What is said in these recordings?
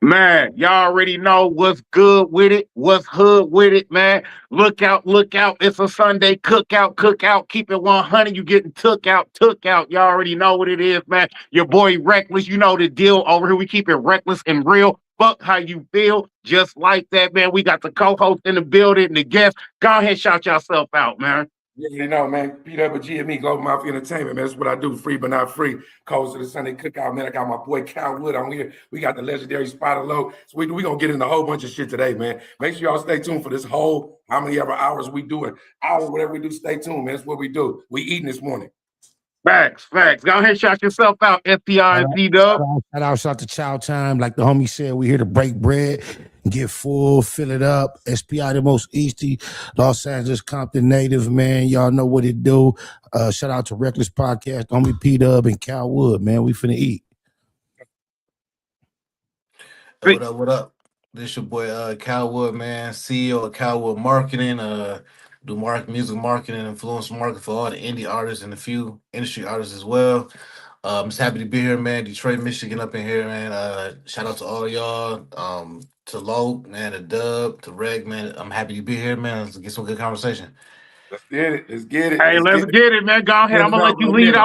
Man, y'all already know what's good with it, what's hood with it, man. Look out, look out. It's a Sunday cookout, cookout. Keep it 100. You getting took out, took out. Y'all already know what it is, man. Your boy Reckless, you know the deal over here. We keep it reckless and real. Fuck how you feel. Just like that, man. We got the co-host in the building and the guest. Go ahead, shout yourself out, man. You know, man, P-Dub of GME Global Mafia Entertainment, man. That's what I do, free but not free. Calls to the Sunday Cookout, man. I got my boy Calwood on here. We got the legendary Spider Low. So we going to get into a whole bunch of shit today, man. Make sure y'all stay tuned for this whole, how many ever hours we do it. Hour, whatever we do, stay tuned, man. That's what we do. We eating this morning. Facts, facts. Go ahead, shout yourself out, SPI and P-Dub. Shout out to Chow Time. Like the homie said, we here to break bread, get full, fill it up. SPI, the most easty Los Angeles Compton native, man. Y'all know what it do. Shout out to Reckless Podcast, homie P-Dub and Calwood, man. We finna eat. What up, what up? This your boy Calwood, man, CEO of Calwood Marketing. Do music marketing, influence marketing for all the indie artists and a few industry artists as well. I'm just happy to be here, man. Detroit, Michigan up in here, man. Shout out to all of y'all. To Low, man, to Dub, to Reg, man. I'm happy to be here, man. Let's get some good conversation. Let's get it. Let's get it. Hey, let's get it, man. Go ahead. I'm gonna let you lead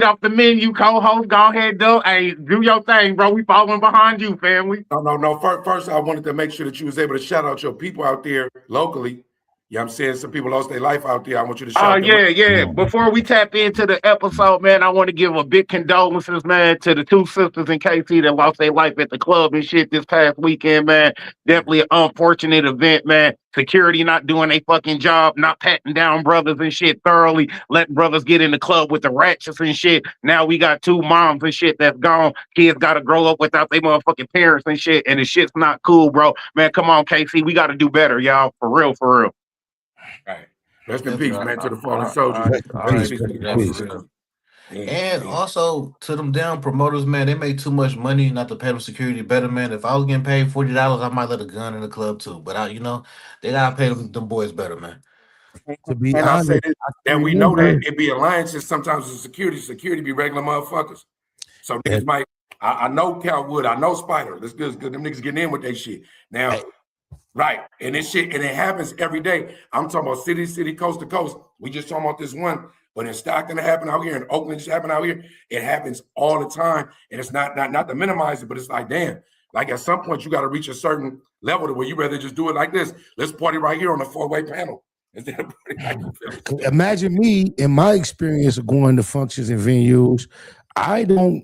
off the menu, co-host. Go ahead, though. Hey, do your thing, bro. We following behind you, family. No. First, I wanted to make sure that you was able to shout out your people out there locally. Yeah, I'm saying some people lost their life out there. I want you to shout them out. Yeah. Before we tap into the episode, man, I want to give a big condolences, man, to the two sisters in KC that lost their life at the club and shit this past weekend, man. Definitely an unfortunate event, man. Security not doing a fucking job, not patting down brothers and shit thoroughly, letting brothers get in the club with the ratchets and shit. Now we got two moms and shit that's gone. Kids got to grow up without their motherfucking parents and shit, and the shit's not cool, bro. Man, come on, KC. We got to do better, y'all. For real, for real. Right. Rest in peace, man, to the fallen soldiers. And also to them damn promoters, man, they make too much money not to pay them security better, man. If I was getting paid $40, I might let a gun in the club too. But they gotta pay them boys better, man. To be and honest, I say this, and we know that it be alliances sometimes with security be regular motherfuckers. So niggas might, I know Calwood, I know Spider. That's good. Them niggas getting in with their shit. Now, right. And this shit, and it happens every day. I'm talking about city, coast to coast. We just talking about this one. But in Stockton, it happened out here. In Oakland, it happened out here. It happens all the time. And it's not to minimize it, but it's like, damn. Like at some point, you got to reach a certain level to where you rather just do it like this. Let's party right here on the four-way panel. Imagine me, in my experience of going to functions and venues, I don't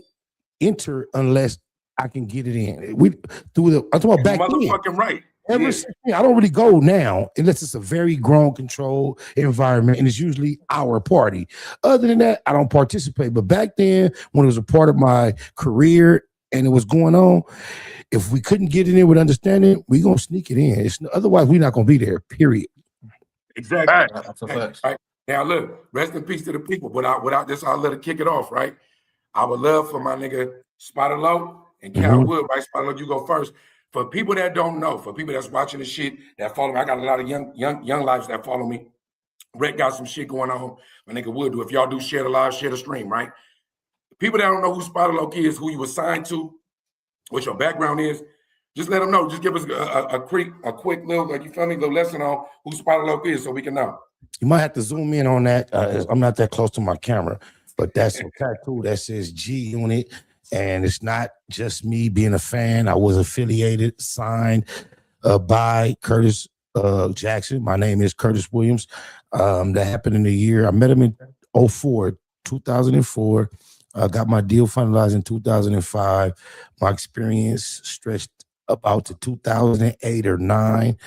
enter unless I can get it in. I'm talking about back then. Motherfucking right. Since then, I don't really go now unless it's a very grown, controlled environment, and it's usually our party. Other than that, I don't participate. But back then, when it was a part of my career and it was going on, if we couldn't get in there with understanding, we're going to sneak it in. Otherwise, we're not going to be there, period. Exactly. Right. Now, look, rest in peace to the people. Without this, I'll let it kick it off, right? I would love for my nigga Spider Low and Calwood, right? Spider Low, you go first. For people that don't know, for people that's watching the shit that follow me, I got a lot of young lives that follow me. Rick got some shit going on. My nigga Wood do. If y'all do share the live, share the stream, right? People that don't know who Spider Low is, who you assigned to, what your background is, just let them know. Just give us a quick little, like you feel me, little lesson on who Spider Low is, so we can know. You might have to zoom in on that. I'm not that close to my camera, but that's a tattoo that says G on it. And it's not just me being a fan. I was affiliated, signed by Curtis Jackson. My name is Curtis Williams. That happened in the year. I met him in 2004. I got my deal finalized in 2005. My experience stretched about to 2008 or 9.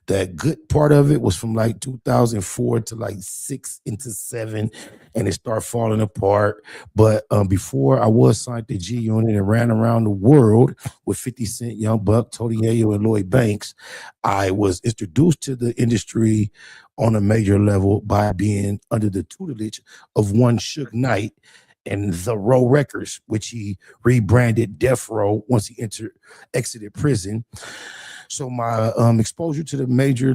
That good part of it was from like 2004 to like 6 into 7, and it started falling apart. But before I was signed to G Unit and ran around the world with 50 Cent, Young Buck, Tony Yayo, and Lloyd Banks, I was introduced to the industry on a major level by being under the tutelage of one Suge Knight and The Row Records, which he rebranded Death Row once he exited prison. So my exposure to the major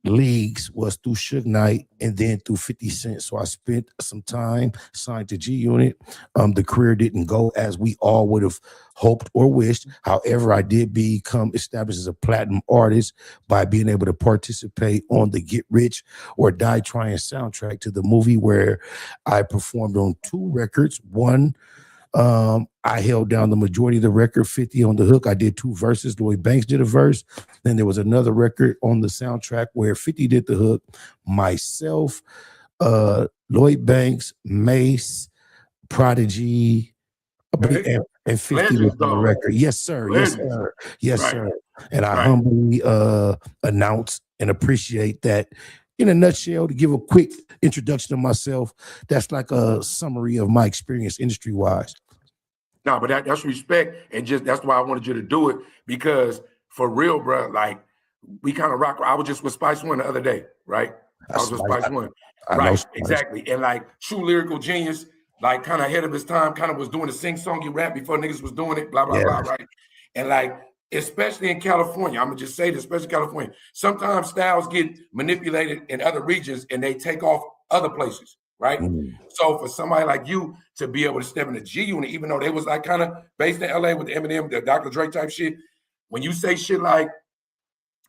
leagues was through Suge Knight and then through 50 Cent. So I spent some time signed to G Unit. The career didn't go as we all would have hoped or wished. However, I did become established as a platinum artist by being able to participate on the Get Rich or Die Trying soundtrack to the movie, where I performed on 2 records. One, I held down the majority of the record, 50 on the hook. I did 2 verses. Lloyd Banks did a verse. Then there was another record on the soundtrack where 50 did the hook. Myself, Lloyd Banks, Mace, Prodigy, and 50 was on the record. Yes, sir. Yes, sir. Yes, sir. And I humbly announce and appreciate that. In a nutshell, to give a quick introduction of myself, that's like a summary of my experience industry-wise. No, but that's respect, and just that's why I wanted you to do it, because for real, bro, like we kind of rock. I was just with Spice One the other day, right? I was with Spice One, right? Exactly, and like true lyrical genius, like kind of ahead of his time, kind of was doing the sing-songy rap before niggas was doing it, blah blah blah, right? And like, especially in California, I'm gonna just say this, especially California, sometimes styles get manipulated in other regions and they take off other places, right? So for somebody like you to be able to step in the G Unit, even though they was like kind of based in LA with the Eminem, the Dr. Dre type shit, when you say shit like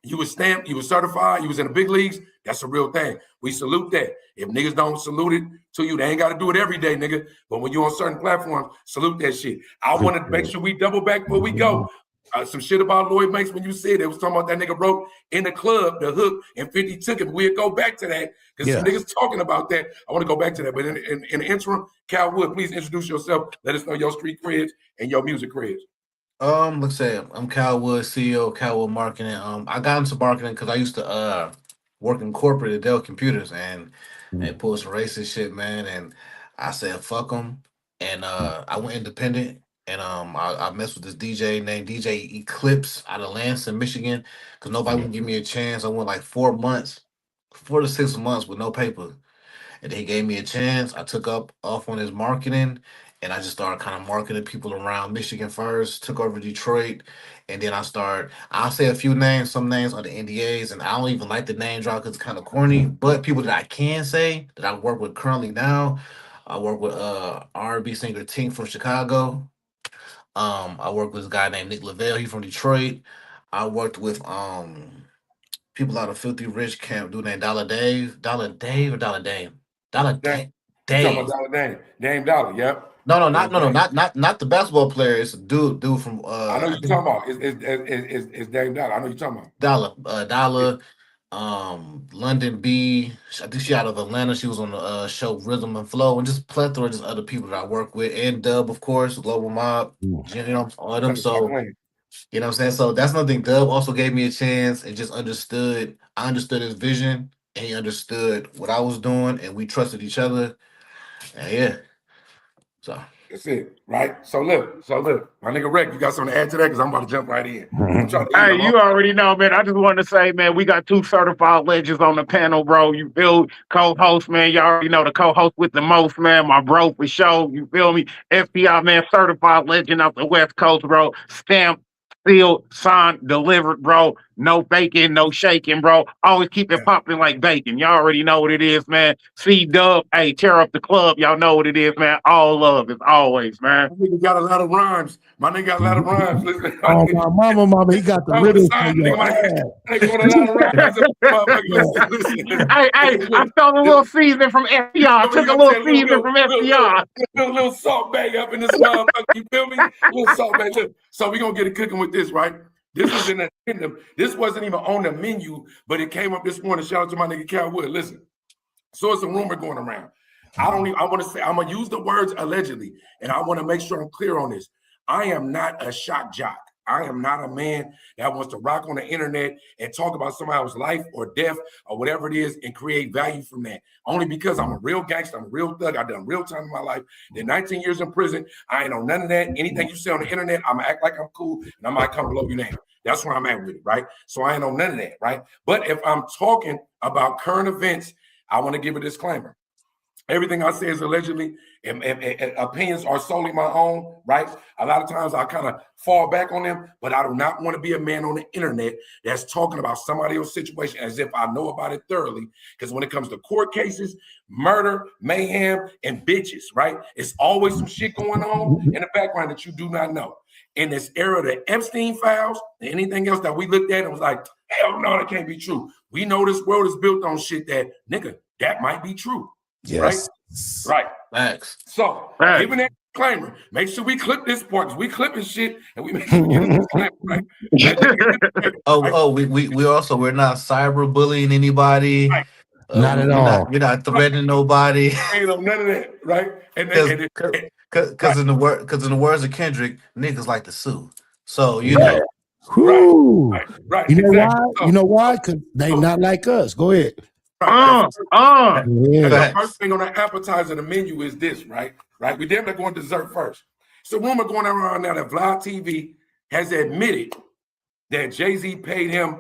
you was stamped, you was certified, you was in the big leagues, that's a real thing. We salute that. If niggas don't salute it to you, they ain't got to do it every day, nigga. But when you're on certain platforms, salute that shit. I want to make sure we double back before we go. Some shit about Lloyd Banks when you said it was talking about that nigga wrote in the club the hook and 50 took it. We'll go back to that because some niggas talking about that. I want to go back to that. But in the interim, Calwood, please introduce yourself. Let us know your street creds and your music creds. Let's say I'm Calwood, CEO of Calwood Marketing. I got into marketing because I used to work in corporate at Dell Computers and pull some racist shit, man. And I said fuck them, and I went independent. And I messed with this DJ named DJ Eclipse out of Lansing, Michigan, because nobody would give me a chance. I went like 4 to 6 months with no paper. And he gave me a chance. I took up off on his marketing, and I just started kind of marketing people around Michigan first, took over Detroit, and then I'll say a few names, some names are the NDAs, and I don't even like the name drop because it's kind of corny, but people that I can say that I work with currently now, I work with R&B singer Tink from Chicago. I worked with this guy named Nick Lavelle. He's from Detroit. I worked with people out of Filthy Rich Camp, dude named Dollar Dave. Dollar Dave or Dollar Dave? Dollar Dave. Talking about Dollar Dame. Dame Dollar, yep. No, not the basketball player. It's a dude from I know you're talking about. It's Dame Dollar. I know you're talking about. Dollar. London B. I think she out of Atlanta. She was on the show Rhythm and Flow, and just plethora of just other people that I work with, and Dub, of course, Global Mob, you know, all of them. So, you know what I'm saying? So that's another thing. Dub also gave me a chance and just understood. I understood his vision, and he understood what I was doing, and we trusted each other. And yeah. So that's it, right? So look, my nigga Rick, you got something to add to that? Because I'm about to jump right in. Hey, you already know, man. I just want to say, man, we got 2 certified legends on the panel, bro. You feel co-host, man. You already know the co-host with the most, man. My bro for sure. You feel me? FBI, man, certified legend out the West Coast, bro. Stamped, sealed, signed, delivered, bro. No faking, no shaking, bro. Always keep it popping like bacon. Y'all already know what it is, man. C-Dub, hey, tear up the club. Y'all know what it is, man. All love as always, man. My nigga got a lot of rhymes. My nigga got a lot of rhymes. Listen, oh, my mama, he got the riddles for your Hey, I stole a little season from FDR. Took a little season from FDR. Little salt bag up in this motherfucker. You feel me? Little salt bag. Look, so we're going to get it cooking with this, right? This was in the this wasn't even on the menu, but it came up this morning. Shout out to my nigga Calwood. Listen, so it's a rumor going around. I want to say, I'm going to use the words allegedly, and I want to make sure I'm clear on this. I am not a shock jock. I am not a man that wants to rock on the internet and talk about somebody's life or death or whatever it is and create value from that. Only because I'm a real gangster, I'm a real thug. I've done real time in my life. Did 19 years in prison. I ain't on none of that. Anything you say on the internet, I'm gonna act like I'm cool and I might come below you now. That's where I'm at with it, right? So I ain't on none of that, right? But if I'm talking about current events, I want to give a disclaimer. Everything I say is allegedly, and opinions are solely my own, right? A lot of times I kind of fall back on them, but I do not want to be a man on the internet that's talking about somebody else's situation as if I know about it thoroughly. Because when it comes to court cases, murder, mayhem, and bitches, right? It's always some shit going on in the background that you do not know. In this era, the Epstein files, and anything else that we looked at, and was like, hell no, that can't be true. We know this world is built on shit that, nigga, that might be true. Yes. Right. Thanks. So, given that disclaimer, make sure we clip this part because we clipping shit and we make sure we get a disclaimer, right? We're not cyberbullying anybody. Right. Not at all. We're not threatening nobody. Ain't no none of that, right? Because in the words of Kendrick, niggas like to sue. So you know. Right. You know exactly. why? So, you know why? Because they not like us. Go ahead. The first thing on the appetizer of the menu is this, right? Right. We damn near going dessert first. So rumor going around now that Vlad TV has admitted that Jay-Z paid him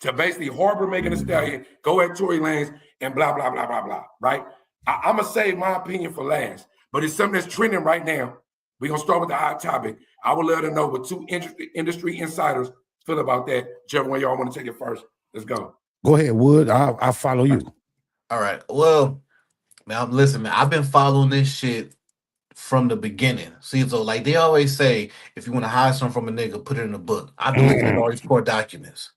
to basically harbor Megan Thee Stallion, go at Tory Lanez, and blah, blah, blah, blah, blah, right? I'm going to save my opinion for last, but it's something that's trending right now. We're going to start with the hot topic. I would love to know what two industry insiders feel about that. Whichever one y'all want to take it first. Let's go. Go ahead, Wood. I'll follow you. All right. Well, man, listen, man, I've been following this shit from the beginning. See, so like they always say, if you want to hide something from a nigga, put it in a book. I've been looking at all these court documents.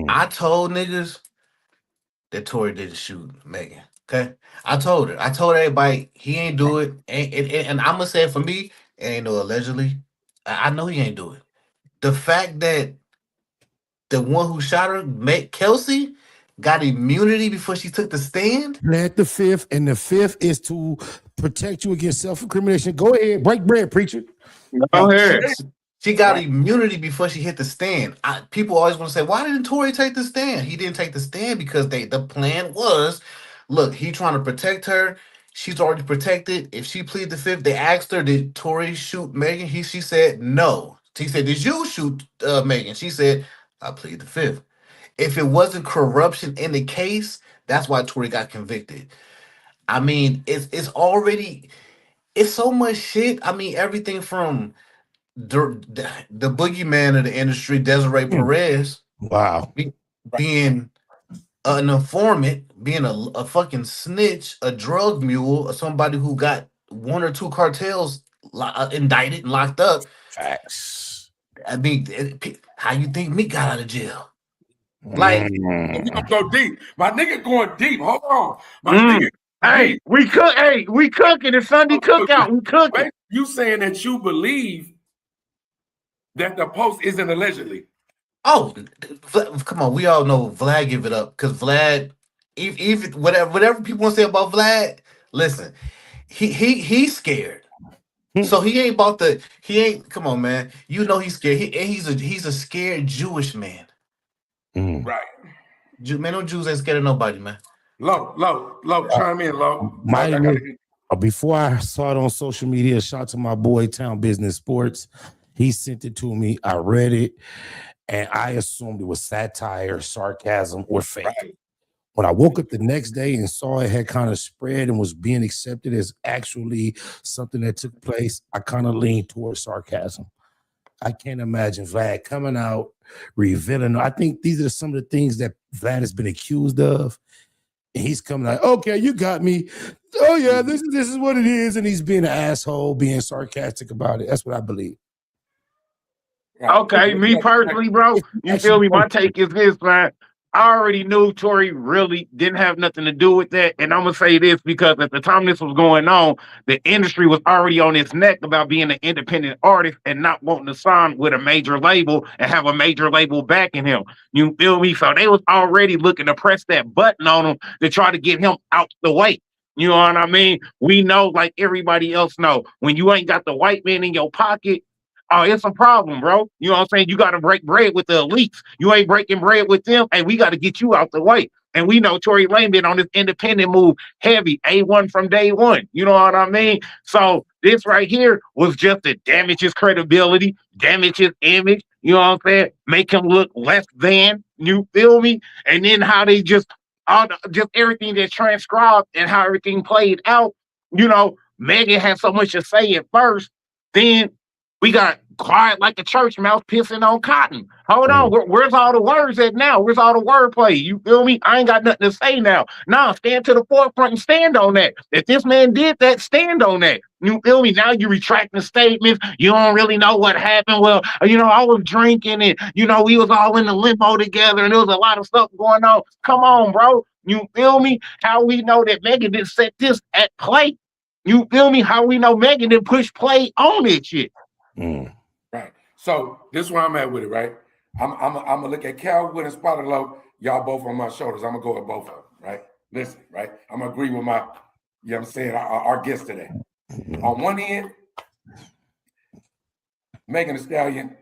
I told niggas that Tory didn't shoot Megan. Okay. I told everybody he ain't do it. And I'm gonna say it for me, it ain't no allegedly. I know he ain't do it. The fact that the one who shot her, Kelsey, got immunity before she took the stand. Let the fifth, and the fifth is to protect you against self-incrimination. Go ahead, break bread, preacher. Go ahead. She got immunity before she hit the stand. People always want to say, why didn't Tory take the stand? He didn't take the stand because the plan was, look, he trying to protect her. She's already protected. If she plead the fifth, they asked her, did Tory shoot Megan? She said no. He said, did you shoot Megan? She said, I plead the fifth. If it wasn't corruption in the case, that's why Tory got convicted. I mean, it's already, it's so much shit. I mean, everything from the boogeyman of the industry, Desiree Perez, being an informant, being a fucking snitch, a drug mule, or somebody who got one or two cartels indicted and locked up. Facts. I mean, how you think Meek got out of jail? Like, we gonna go deep. My nigga going deep. Hold on. My nigga. Hey, we cooking. It's Sunday Cookout. We cooking. You saying that you believe that the post isn't allegedly? Oh, come on. We all know Vlad give it up because Vlad, even whatever people want to say about Vlad, listen, he's scared. So he ain't come on, man. You know he's scared. He's a scared Jewish man. Right. Man, no Jews ain't scared of nobody, man. Low, chime in, Low. Before I saw it on social media, shout out to my boy Town Business Sports. He sent it to me. I read it, and I assumed it was satire, sarcasm, or fake. Right. When I woke up the next day and saw it had kind of spread and was being accepted as actually something that took place, I kind of leaned towards sarcasm. I can't imagine Vlad coming out, revealing. I think these are some of the things that Vlad has been accused of. And he's coming like, okay, you got me. Oh, yeah, this is what it is. And he's being an asshole, being sarcastic about it. That's what I believe. Okay, me personally, bro, you feel me? My take is this, man. I already knew Tory really didn't have nothing to do with that. And I'm going to say this because at the time this was going on, the industry was already on its neck about being an independent artist and not wanting to sign with a major label and have a major label backing him. You feel me? So they was already looking to press that button on him to try to get him out the way. You know what I mean? We know, like everybody else know, when you ain't got the white man in your pocket, oh, it's a problem, bro. You know what I'm saying? You got to break bread with the elites. You ain't breaking bread with them, and we got to get you out the way. And we know Tory Lanez been on this independent move heavy, A1 from day one. You know what I mean? So this right here was just to damage his credibility, damage his image. You know what I'm saying? Make him look less than. You feel me? And then how they just just everything that transcribed and how everything played out, Megan had so much to say at first. Then we got quiet like a church mouse pissing on cotton. Hold on, where's all the words at now? Where's all the wordplay? You feel me? I ain't got nothing to say now. Nah, stand to the forefront and stand on that. If this man did that, stand on that. You feel me? Now you retracting statements. You don't really know what happened. Well, I was drinking and, we was all in the limo together and there was a lot of stuff going on. Come on, bro. You feel me? How we know that Megan didn't set this at play? You feel me? How we know Megan didn't push play on it shit? Right. So this is where I'm at with it, right? I'm gonna look at Calwood and Spotted Low. Y'all both on my shoulders. I'm gonna go with both of them, right? Listen, right? I'm gonna agree with my, you know what I'm saying, our guest today. On one end, Megan Thee Stallion,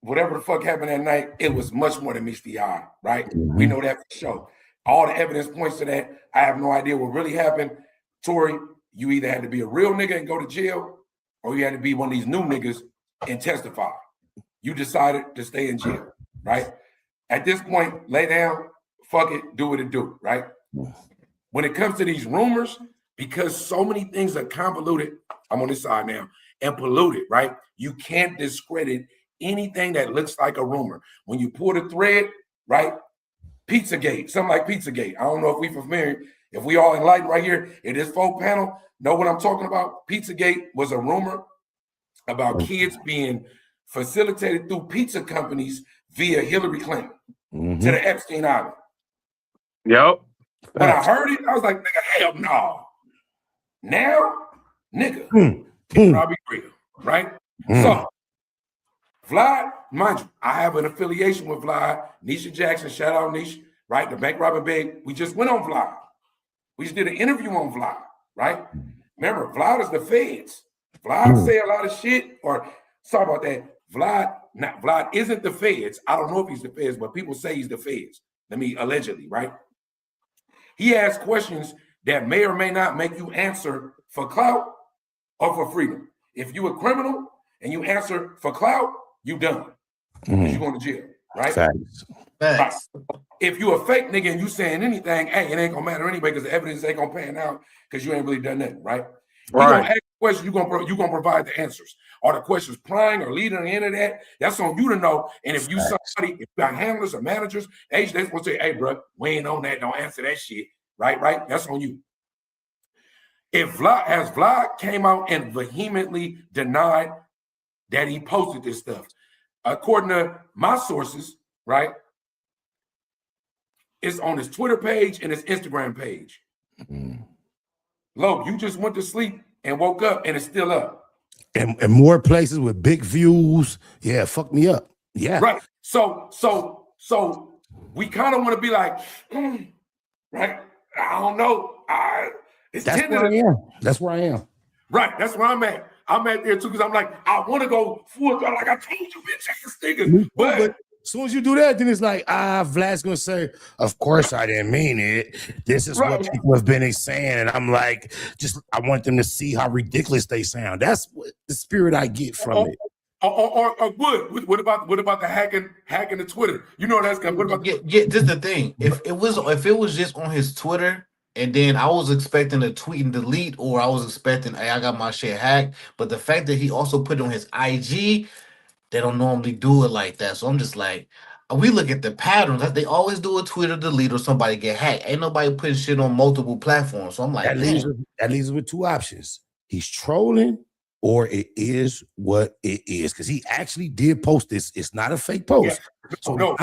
whatever the fuck happened that night, it was much more than meets the eye, right? We know that for sure. All the evidence points to that. I have no idea what really happened. Tory, you either had to be a real nigga and go to jail, or you had to be one of these new niggas and testify. You decided to stay in jail, right? At this point, lay down, fuck it, do what it do, right? When it comes to these rumors, because so many things are convoluted, I'm on this side now, and polluted, right? You can't discredit anything that looks like a rumor. When you pull the thread, right? Pizzagate, something like Pizzagate. I don't know if we familiar, if we all enlightened right here in this folk panel, know what I'm talking about? Pizzagate was a rumor about kids being facilitated through pizza companies via Hillary Clinton to the Epstein Island. Yep. When I heard it, I was like, nigga, hell no. Now, nigga, it's probably real, right? So, Vlad, mind you, I have an affiliation with Vlad, Nisha Jackson, shout out Nisha, right? The bank robbing big. We just went on Vlad. We just did an interview on Vlad, right? Remember, Vlad is the feds. Vlad say a lot of shit, or sorry about that. Vlad isn't the feds. I don't know if he's the feds, but people say he's the feds. Allegedly, right? He asks questions that may or may not make you answer for clout or for freedom. If you a criminal and you answer for clout, you done. Because you're going to jail, right? Facts. Right. If you a fake nigga and you saying anything, hey, it ain't gonna matter anyway because the evidence ain't gonna pan out because you ain't really done nothing, right? You're gonna ask questions, you're gonna provide the answers. Are the questions prying or leading into that? That's on you to know. And if you somebody, if you got handlers or managers, they're supposed to say, hey, bro, we ain't on that, don't answer that shit. Right? That's on you. If Vlad came out and vehemently denied that he posted this stuff, according to my sources, right? It's on his Twitter page and his Instagram page. Lo, you just went to sleep and woke up and it's still up. And more places with big views. Yeah, fuck me up. Yeah. Right. So we kind of want to be like, right? I don't know. That's where I am. That's where I am. Right. That's where I'm at. I'm at there too because I'm like, I want to go full throttle. Like I told you, bitch, ass nigga. But as soon as you do that, then it's like, Vlad's gonna say, of course I didn't mean it. This is what people have been saying. And I'm like, I want them to see how ridiculous they sound. That's what the spirit I get from it. What about the hacking the Twitter? You know that's good. What about this is the thing. If it was just on his Twitter, and then I was expecting a tweet and delete, or I was expecting, hey, I got my shit hacked. But the fact that he also put it on his IG, they don't normally do it like that. So I'm just like, we look at the patterns. They always do a Twitter delete or somebody get hacked. Ain't nobody putting shit on multiple platforms. So I'm like, that leaves us with two options. He's trolling, or it is what it is. Because he actually did post this. It's not a fake post. Yeah. So no,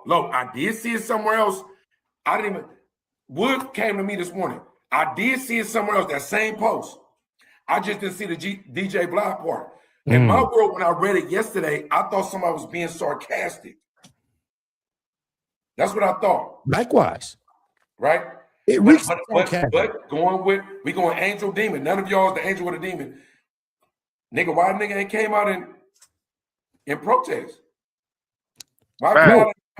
low. I did see it somewhere else. I didn't even. Wood came to me this morning. I did see it somewhere else, that same post. I just didn't see the DJ Block part. In my world, when I read it yesterday, I thought somebody was being sarcastic. That's what I thought. Likewise. Right? But going angel demon. None of y'all is the angel with a demon. Nigga, why the nigga ain't came out in protest?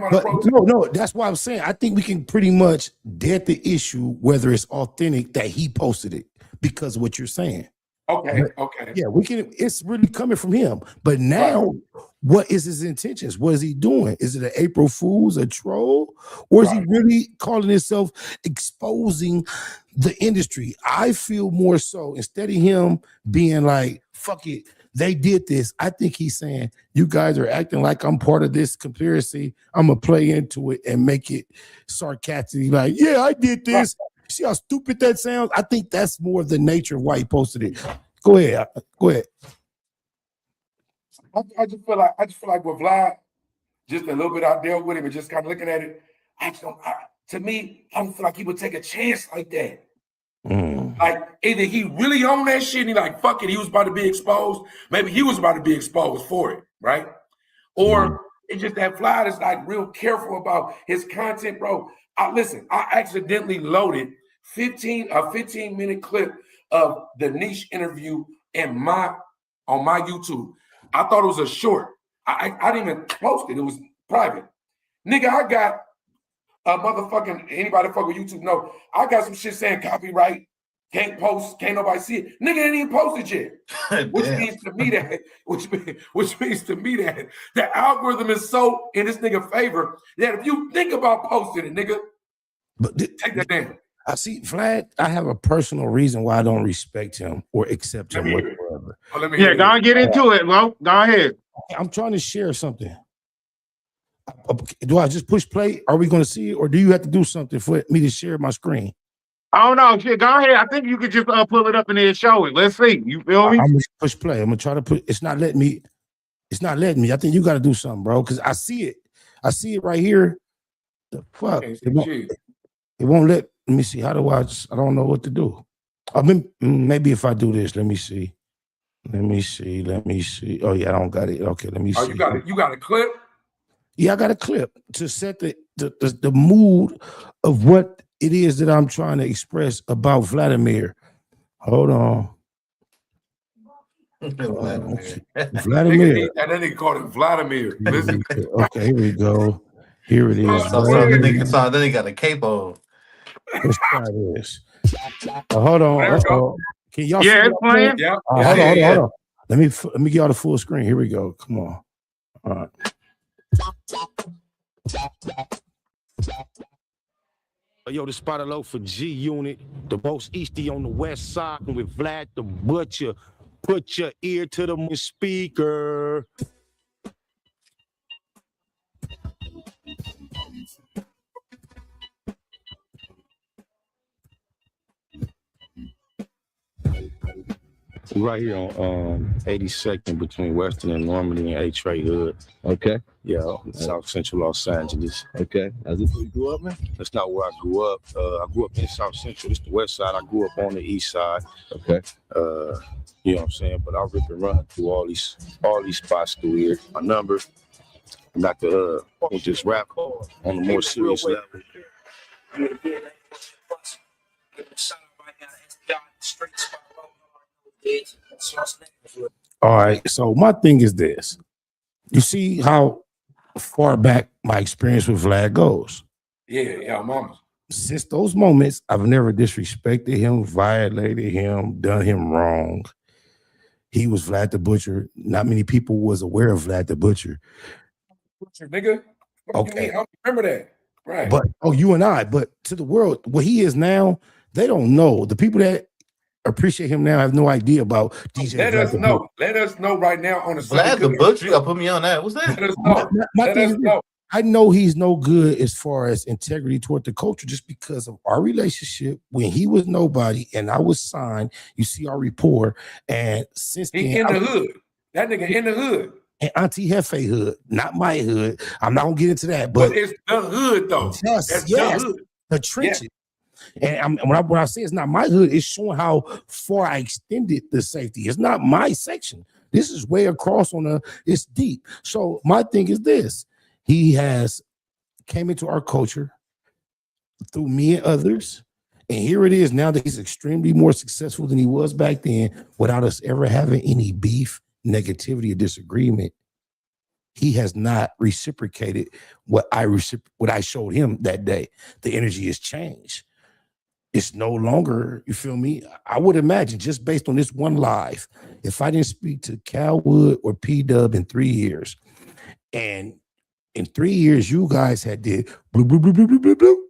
No, that's why I'm saying I think we can pretty much dead the issue whether it's authentic that he posted it because of what you're saying. Okay. Yeah, we can. It's really coming from him. But now what is his intentions? What is he doing? Is it an April Fool's, a troll, or is he really calling himself exposing the industry? I feel more so instead of him being like, fuck it, they did this. I think he's saying, you guys are acting like I'm part of this conspiracy. I'm gonna play into it and make it sarcastically like, yeah, I did this. See how stupid that sounds? I think that's more of the nature of why he posted it. Go ahead. Go ahead. I just feel like with Vlad, just a little bit out there with him and just kind of looking at it, to me, I don't feel like he would take a chance like that. Like either he really on that shit and he like, fuck it, he was about to be exposed. Maybe he was about to be exposed for it, right? Or it's just that Vlad is like real careful about his content, bro. Listen, I accidentally loaded a 15-minute clip of the Niche interview on my YouTube. I thought it was a short. I didn't even post it. It was private. Nigga, I got a motherfucking, anybody fuck with YouTube know, I got some shit saying copyright, can't post, can't nobody see it. Nigga didn't even post it yet. Which means to me that the algorithm is so in this nigga favor that if you think about posting it, nigga, take that down. I see, Vlad, I have a personal reason why I don't respect him or accept him whatsoever. Yeah, go and get into it, Lo. Go ahead. I'm trying to share something. Do I just push play? Are we going to see it? Or do you have to do something for me to share my screen? I don't know. Shit, go ahead. I think you could just pull it up and then show it. Let's see. You feel me? I'm going to push play. I'm going to try to put, it's not letting me. I think you got to do something, bro, because I see it. I see it right here. The fuck? It won't let me see. How do I don't know what to do. Maybe if I do this, let me see. Let me see. Oh, yeah, I don't got it. Okay, let me see. You got a clip? Yeah, I got a clip to set the mood of what it is that I'm trying to express about Vladimir. Hold on. Vladimir. That nigga called it Vladimir. Listen. Okay, here we go. Here it is. So then he got a cape on. Let's try this. Hold on. Can y'all see it's playing? Yeah. Hold on. Let me get y'all the full screen. Here we go. Come on. All right. Yo, the spot low for G Unit, the most easty on the west side with Vlad the Butcher. Put your ear to the speaker. Right here on 82nd between Western and Normandy and A-Trey Hood. Okay. Yeah, South Central Los Angeles. Okay. That's where you grew up, man? That's not where I grew up. I grew up in South Central. It's the west side. I grew up on the east side. Okay. You know what I'm saying? But I rip and run through all these spots through here. My number, I got to just rap on the more serious level. All right, so my thing is this. You see how far back my experience with Vlad goes? Yeah, mama. Since those moments, I've never disrespected him, violated him, done him wrong. He was Vlad the Butcher. Not many people was aware of Vlad the Butcher. Butcher, nigga. Okay. I remember that. Right. But you and I, but to the world, what he is now, they don't know. The people that appreciate him now have no idea about DJ. Let us know right now on the Vlad the Butcher. You gotta put me on that. What's that? Let us know. Let us know. I know he's no good as far as integrity toward the culture just because of our relationship when he was nobody and I was signed. You see our rapport, and since he then, in the hood. That nigga in the hood. And Auntie Hefe hood, not my hood. I'm not gonna get into that, but it's the hood though. Yes, the trenches. Yeah. And when I say it's not my hood, it's showing how far I extended the safety. It's not my section. This is way across it's deep. So my thing is this. He has came into our culture through me and others. And here it is now that he's extremely more successful than he was back then without us ever having any beef, negativity, or disagreement. He has not reciprocated what I showed him that day. The energy has changed. it's no longer, you feel me? I would imagine just based on this one live, if I didn't speak to Calwood or P-Dub in 3 years, and in 3 years you guys had did blue, blue, blue, blue, blue, blue, blue,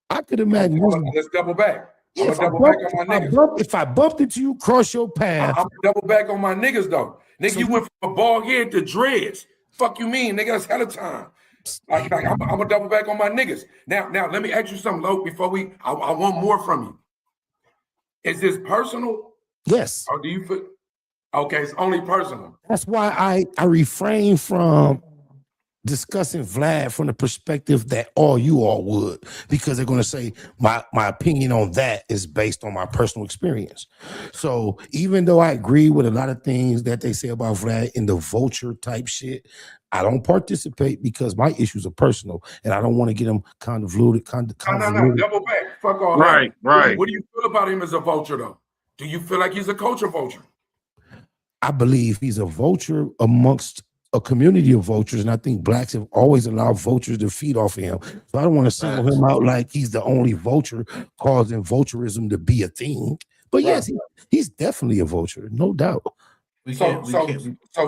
I could imagine. Let's double back. Yeah, I'm gonna double back on my niggas. If I bumped into you, cross your path. I'm gonna double back on my niggas though. Nigga, so you went from a bald head to dreads. Fuck you mean, nigga? That's hella time. Like I'm gonna double back on my niggas. Now, let me ask you something, Lo, before I want more from you. Is this personal? Yes. Or do you feel okay? It's only personal. That's why I refrain from discussing Vlad from the perspective that you all would, because they're going to say my opinion on that is based on my personal experience. So even though I agree with a lot of things that they say about Vlad in the vulture type shit, I don't participate because my issues are personal and I don't want to get them convoluted. No, double back. Fuck all that. Right. What do you feel about him as a vulture though? Do you feel like he's a culture vulture? I believe he's a vulture amongst a community of vultures, and I think blacks have always allowed vultures to feed off of him. So I don't want to single him out like he's the only vulture causing vulturism to be a thing. But yes, he's definitely a vulture, no doubt. So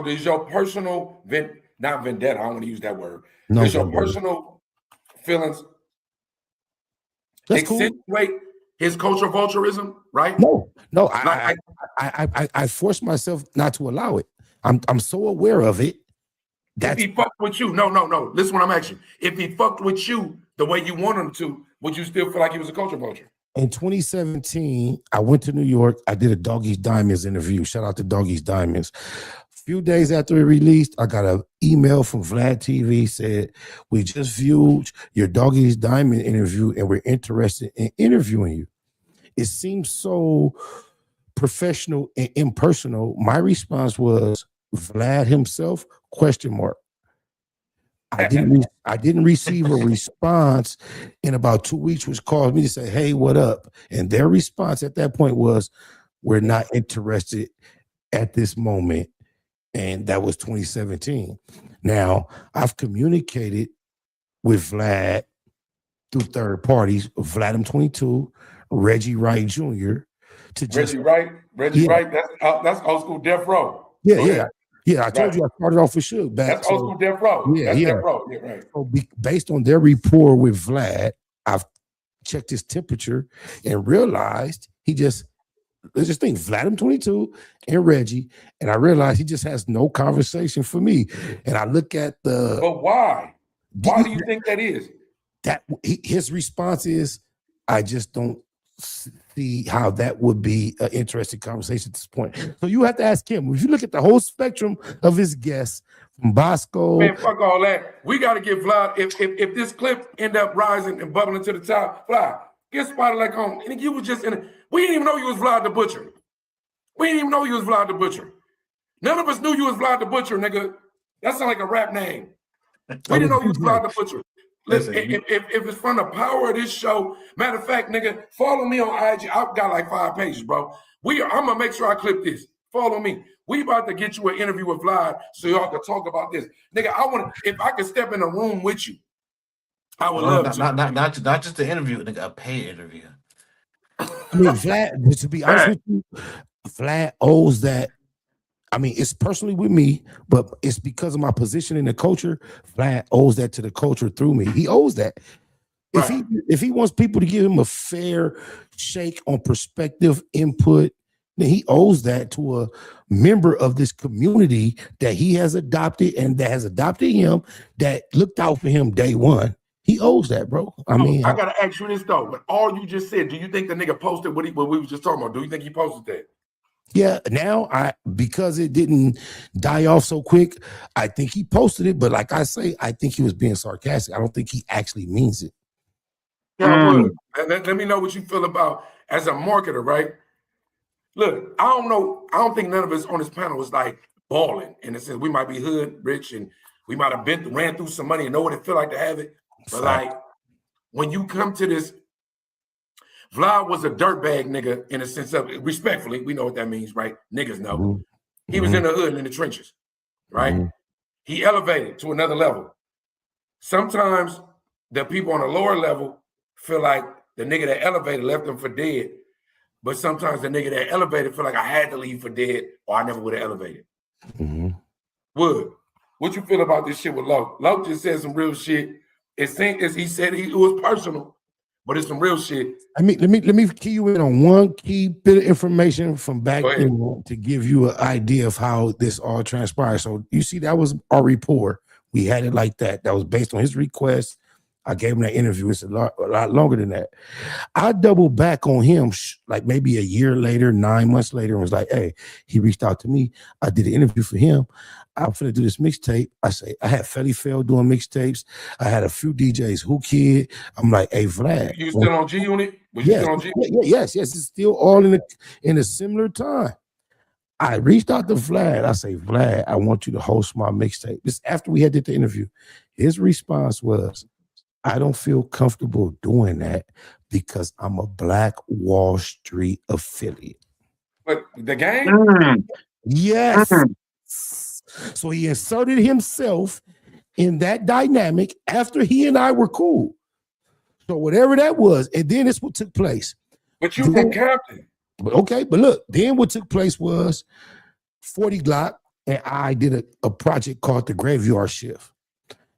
does your personal not vendetta, I don't want to use that word. No, does your personal feelings accentuate his culture vulturism, right? No, I force myself not to allow it. I'm so aware of it. If he fucked with you, no. Listen what I'm asking. If he fucked with you the way you want him to, would you still feel like he was a culture vulture? In 2017, I went to New York. I did a Doggy's Diamonds interview. Shout out to Doggy's Diamonds. A few days after it released, I got an email from Vlad TV, said, we just viewed your Doggy's Diamond interview and we're interested in interviewing you. It seems so professional and impersonal. My response was, Vlad himself, ? I didn't receive a response in about 2 weeks, which caused me to say, hey, what up? And their response at that point was, we're not interested at this moment. And that was 2017. Now, I've communicated with Vlad through third parties, Vladim22, Reggie Wright Jr. Reggie Wright, that's old school Death Row. Yeah, I told you I started off with Suge back. That's old school Death Row. That's Death Row. Yeah, right. So based on their rapport with Vlad, I've checked his temperature and realized let's just think Vladim22 and Reggie, and I realized he just has no conversation for me. And I look at But why? Why do you think that is? His response is, I just don't see how that would be an interesting conversation at this point. So you have to ask him. If you look at the whole spectrum of his guests, from Bosco. Man, fuck all that. We got to get Vlad. If this clip end up rising and bubbling to the top, Vlad, get spotted like on. And you was just we didn't even know you was Vlad the Butcher. None of us knew you was Vlad the Butcher, nigga. That sounds like a rap name. We didn't know you was Vlad the Butcher. Listen, if it's from the power of this show, matter of fact, nigga, follow me on IG. I've got like 5 pages, bro. I'm gonna make sure I clip this. Follow me. We about to get you an interview with Vlad so y'all can talk about this. Nigga, if I could step in a room with you, I would love to. Not just the interview, nigga, a paid interview. I mean, Vlad, to be honest with you, Vlad owes that. I mean, it's personally with me, but it's because of my position in the culture. Vlad owes that to the culture through me. He owes that. Right. If he wants people to give him a fair shake on perspective, input, then he owes that to a member of this community that he has adopted and that has adopted him, that looked out for him day one. He owes that, bro. I mean, I gotta ask you this though. But all you just said, do you think the nigga posted what we were just talking about? Do you think he posted that? Yeah, now because it didn't die off so quick, I think he posted it. But like I say, I think he was being sarcastic. I don't think he actually means it. Let me know what you feel about as a marketer, right? Look, I don't know. I don't think none of us on this panel was like balling in the sense we might be hood rich and we might have ran through some money and know what it feel like to have it. But like when you come to this, Vlad was a dirtbag nigga in a sense of, respectfully, we know what that means, right? Niggas know. Mm-hmm. He was in the hood and in the trenches, right? Mm-hmm. He elevated to another level. Sometimes the people on a lower level feel like the nigga that elevated left him for dead. But sometimes the nigga that elevated feel like I had to leave for dead or I never would have elevated. Wood, what you feel about this shit with Lo? Lo just said some real shit. He said it was personal, but it's some real shit. Let me key you in on one key bit of information from back then to give you an idea of how this all transpired. So you see, that was our rapport. We had it like that. That was based on his request. I gave him that interview. It's a lot longer than that. I doubled back on him like maybe a year later, 9 months later, and was like, hey, he reached out to me. I did an interview for him. I'm finna do this mixtape. I had Felly Fell doing mixtapes. I had a few DJs, Who Kid. I'm like, hey, Vlad. You still on G Unit? Yes. It's still all in a similar time. I reached out to Vlad. I say, Vlad, I want you to host my mixtape. This after we had did the interview. His response was, I don't feel comfortable doing that because I'm a Black Wall Street affiliate. But the game? Yes. So he inserted himself in that dynamic after he and I were cool. So whatever that was, and then this what took place. But you can captain. But look, then what took place was 40 Glock and I did a project called The Graveyard Shift.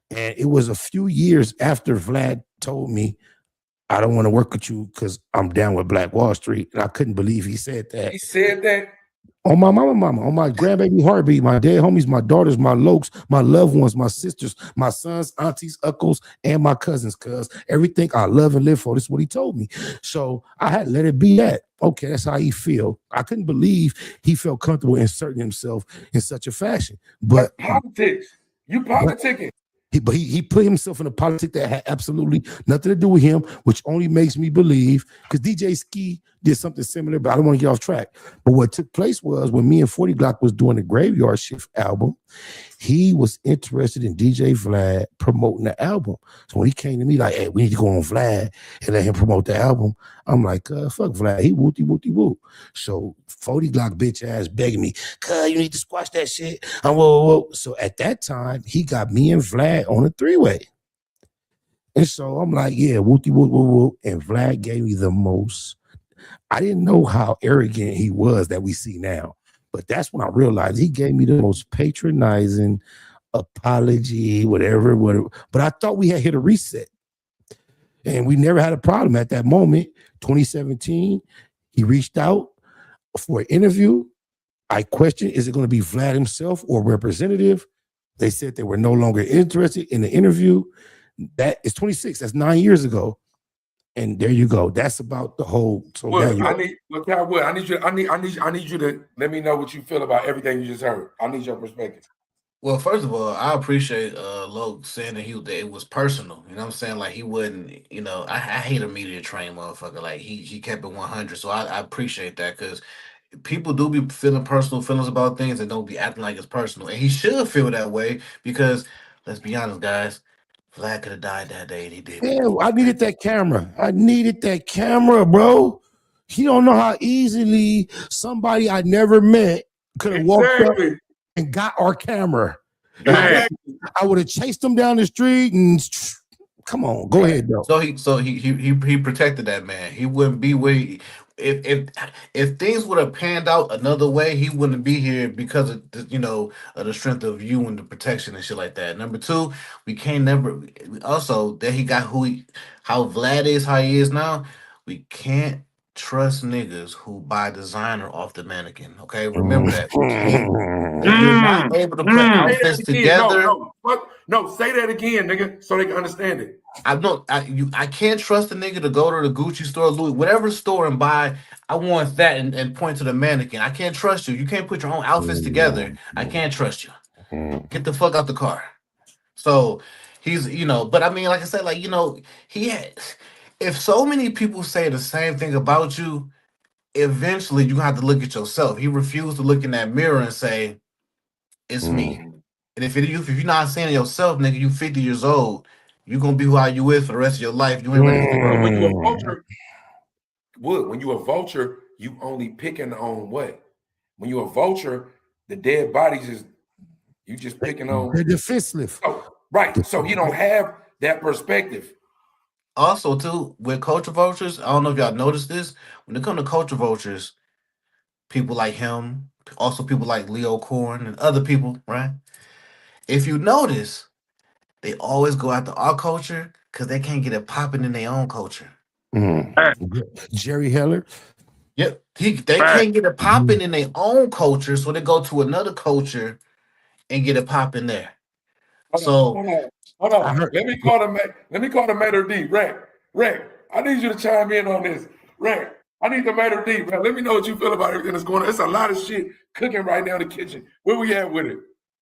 And it was a few years after Vlad told me, I don't want to work with you because I'm down with Black Wall Street. And I couldn't believe he said that. He said that? On my mama, on my grandbaby heartbeat, my dead homies, my daughters, my lokes, my loved ones, my sisters, my sons, aunties, uncles, and my cousins, cuz everything I love and live for. This is what he told me. So I had to let it be that. Okay, that's how he feel. I couldn't believe he felt comfortable inserting himself in such a fashion. But politics. You politicking. But he put himself in a politics that had absolutely nothing to do with him, which only makes me believe, because DJ Ski did something similar, but I don't want to get off track. But what took place was when me and 40 Glock was doing the Graveyard Shift album, he was interested in DJ Vlad promoting the album. So when he came to me like, hey, we need to go on Vlad and let him promote the album, I'm like, fuck Vlad, he wooty. So 40 Glock bitch ass begging me, cuz you need to squash that shit. Whoa. So at that time, he got me and Vlad on a three-way. And so I'm like, yeah, wooty. And Vlad gave me the most. I didn't know how arrogant he was that we see now. But that's when I realized he gave me the most patronizing apology, whatever. But I thought we had hit a reset. And we never had a problem at that moment. 2017, he reached out for an interview. I questioned, is it going to be Vlad himself or representative? They said they were no longer interested in the interview. That is 26. That's 9 years ago. And there you go. That's about the whole. So Calwood, I need you to let me know what you feel about everything you just heard. I need your perspective. Well, first of all, I appreciate Loke saying that it was personal. You know what I'm saying? Like he wouldn't, I hate a media trained motherfucker. Like he kept it 100. So I appreciate that because people do be feeling personal feelings about things and don't be acting like it's personal. And he should feel that way because let's be honest, guys. Vlad could have died that day and he did. Yeah, I needed that camera. Bro. He don't know how easily somebody I never met could have walked up and got our camera. I would have chased him down the street and come on, go ahead, though. So he protected that man. He wouldn't be where if things would have panned out another way, he wouldn't be here because of the strength of you and the protection and shit like that. Number two, we can't never also that he got how Vlad is, how he is now. We can't trust niggas who buy designer off the mannequin. Okay, remember that. If you're not able to put outfits together. No, say that again, nigga, so they can understand it. I can't trust a nigga to go to the Gucci store, Louis, whatever store and buy. I want that and point to the mannequin. I can't trust you. You can't put your own outfits together. I can't trust you. Get the fuck out the car. So he's, but I mean, like I said, if so many people say the same thing about you, eventually you have to look at yourself. He refused to look in that mirror and say, it's me. And if you're not saying yourself, nigga, you 50 years old, you're gonna be who you is for the rest of your life. You ain't ready to when you a vulture, when you a vulture, you only picking on what? When you a vulture, the dead bodies you just picking on. They're defenseless. Right. So he don't have that perspective. Also, too, with culture vultures, I don't know if y'all noticed this. When it comes to culture vultures, people like him, also people like Leo Korn and other people, right? If you notice, they always go after our culture because they can't get it popping in their own culture. Jerry Heller. Yep. They can't get it popping in their own culture, so they go to another culture and get it popping there. Hold on. Let me call the Mater D. Rick, I need you to chime in on this. Rick, I need the Mater D. Man, let me know what you feel about everything that's going on. It's a lot of shit cooking right now in the kitchen. Where we at with it?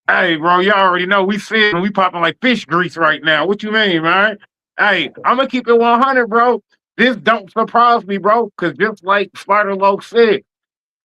Hey, bro, y'all already know we sitting and we popping like fish grease right now. What you mean, man? Hey, I'm gonna keep it 100, bro. This don't surprise me, bro, because just like Spider Loc said,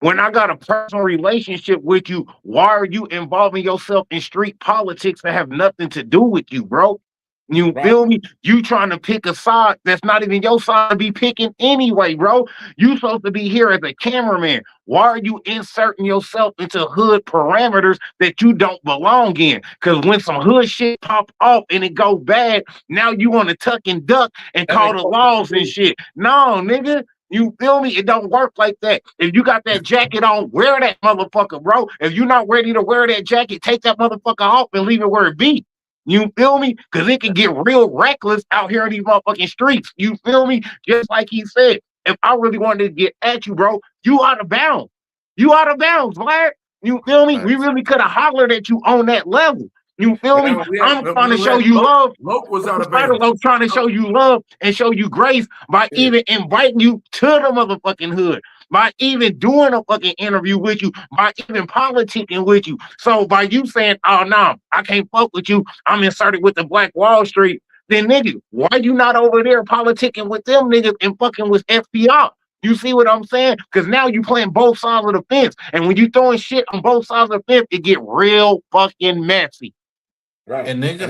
when I got a personal relationship with you, why are you involving yourself in street politics that have nothing to do with you, bro? You feel me? You trying to pick a side that's not even your side to be picking anyway, bro. You supposed to be here as a cameraman. Why are you inserting yourself into hood parameters that you don't belong in? Because when some hood shit pop off and it go bad, now you want to tuck and duck and call the laws and shit. No, nigga. You feel me? It don't work like that. If you got that jacket on, wear that motherfucker, bro. If you're not ready to wear that jacket, take that motherfucker off and leave it where it be. You feel me? Because it can get real reckless out here in these motherfucking streets. You feel me? Just like he said, if I really wanted to get at you, bro, you out of bounds. You out of bounds, Vlad. You feel me? We really could have hollered at you on that level. You feel me? I'm trying to show you love. Loc was out of Spider Loc trying to show you love and show you grace by even inviting you to the motherfucking hood, by even doing a fucking interview with you, by even politicking with you. So by you saying, oh no, I can't fuck with you, I'm inserted with the Black Wall Street, then nigga, why you not over there politicking with them niggas and fucking with FBR? You see what I'm saying? Because now you playing both sides of the fence. And when you throwing shit on both sides of the fence, it get real fucking messy. Right. And niggas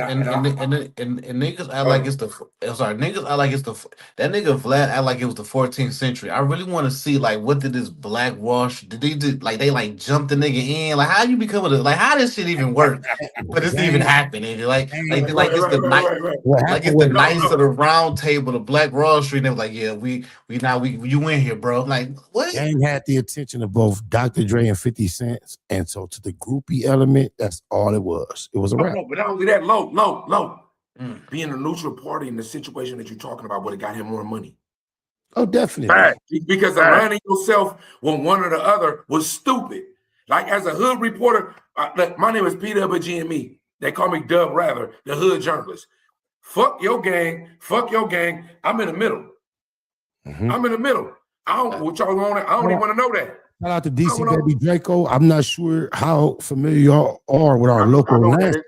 and niggas act like it's the niggas act like it's the that nigga Vlad act like it was the 14th century. I really want to see like what did this Black Wash did they do, like they like jumped the nigga in, like how you become like how this shit even work for this to even happen, nigga? Like it's the Knights of the Round Table, the Black Wall Street. And they were like, yeah, we you in here, bro. Like what? Gang had the attention of both Dr. Dre and 50 Cent, and so to the groupie element, that's all it was. It was a rap. No, but not only that, Loc. Being a neutral party in the situation that you're talking about would have got him more money. Oh, definitely. Right. Because aligning yourself with one or the other was stupid. Like as a hood reporter, my name is P-Dub of GME. They call me Dub rather, the hood journalist. Fuck your gang. I'm in the middle. I'm in the middle. I don't what y'all want. I don't even want to know that. Shout out to DC Baby Draco. I'm not sure how familiar y'all are with our local landscape.